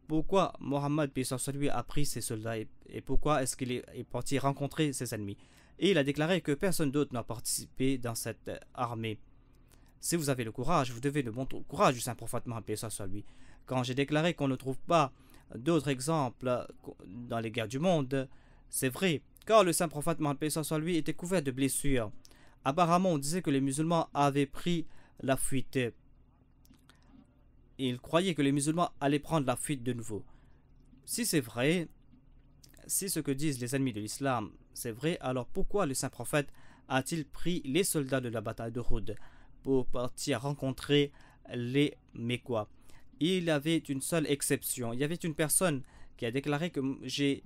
pourquoi Mohammed lui a pris ses soldats et pourquoi est-ce qu'il est parti rencontrer ses ennemis? Et il a déclaré que personne d'autre n'a participé dans cette armée. Si vous avez le courage, vous devez le montrer, le courage du saint prophète Mohammed lui. Quand j'ai déclaré qu'on ne trouve pas d'autres exemples dans les guerres du monde, c'est vrai, car le saint prophète Mohammed lui était couvert de blessures. Apparemment, on disait que les musulmans avaient pris la fuite. Il croyait que les musulmans allaient prendre la fuite de nouveau. Si c'est vrai, si ce que disent les ennemis de l'islam c'est vrai, alors pourquoi le saint prophète a-t-il pris les soldats de la bataille de Uhud pour partir rencontrer les Mécois? Il y avait une seule exception. Il y avait une personne qui a déclaré que j'ai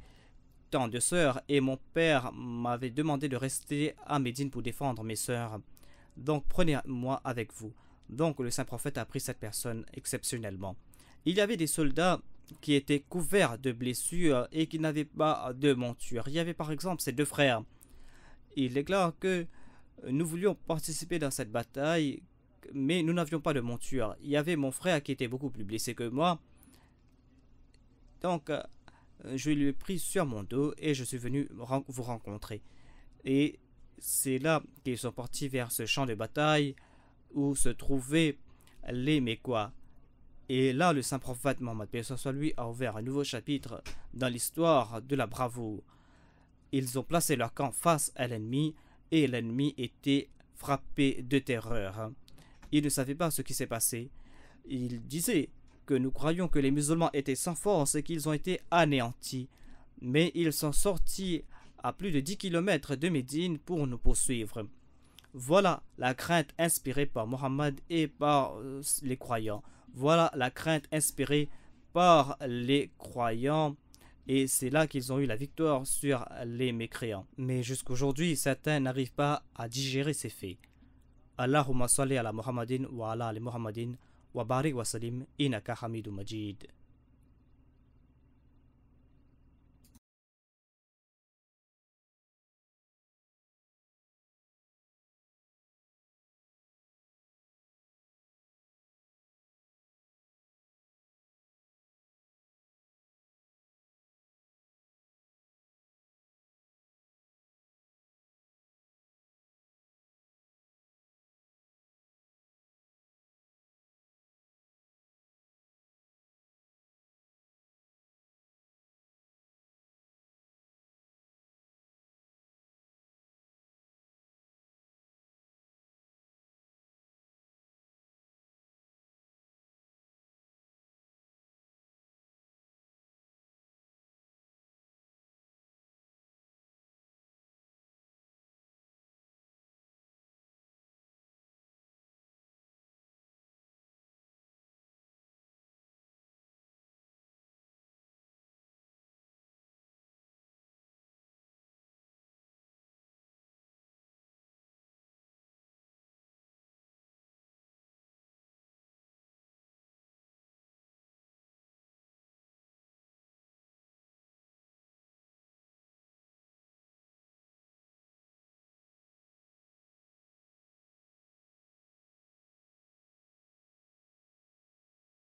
tant de sœurs et mon père m'avait demandé de rester à Médine pour défendre mes sœurs. Donc prenez-moi avec vous. Donc le saint prophète a pris cette personne exceptionnellement. Il y avait des soldats qui étaient couverts de blessures et qui n'avaient pas de monture. Il y avait par exemple ces deux frères. Il déclare que nous voulions participer dans cette bataille, mais nous n'avions pas de monture. Il y avait mon frère qui était beaucoup plus blessé que moi. Donc je lui ai pris sur mon dos et je suis venu vous rencontrer. Et c'est là qu'ils sont partis vers ce champ de bataille où se trouvaient les Mécois. Et là, le saint prophète Mohammed lui a ouvert un nouveau chapitre dans l'histoire de la bravoure. Ils ont placé leur camp face à l'ennemi et l'ennemi était frappé de terreur. Il ne savait pas ce qui s'est passé. Il disait que nous croyions que les musulmans étaient sans force et qu'ils ont été anéantis. Mais ils sont sortis à plus de 10 km de Médine pour nous poursuivre. Voilà la crainte inspirée par Mohammed et par les croyants. Voilà la crainte inspirée par les croyants. Et c'est là qu'ils ont eu la victoire sur les mécréants. Mais jusqu'aujourd'hui, certains n'arrivent pas à digérer ces faits. Allahumma salli ala Muhammadin wa ala ali Muhammadin wa barik wa salim innaka hamidun majid.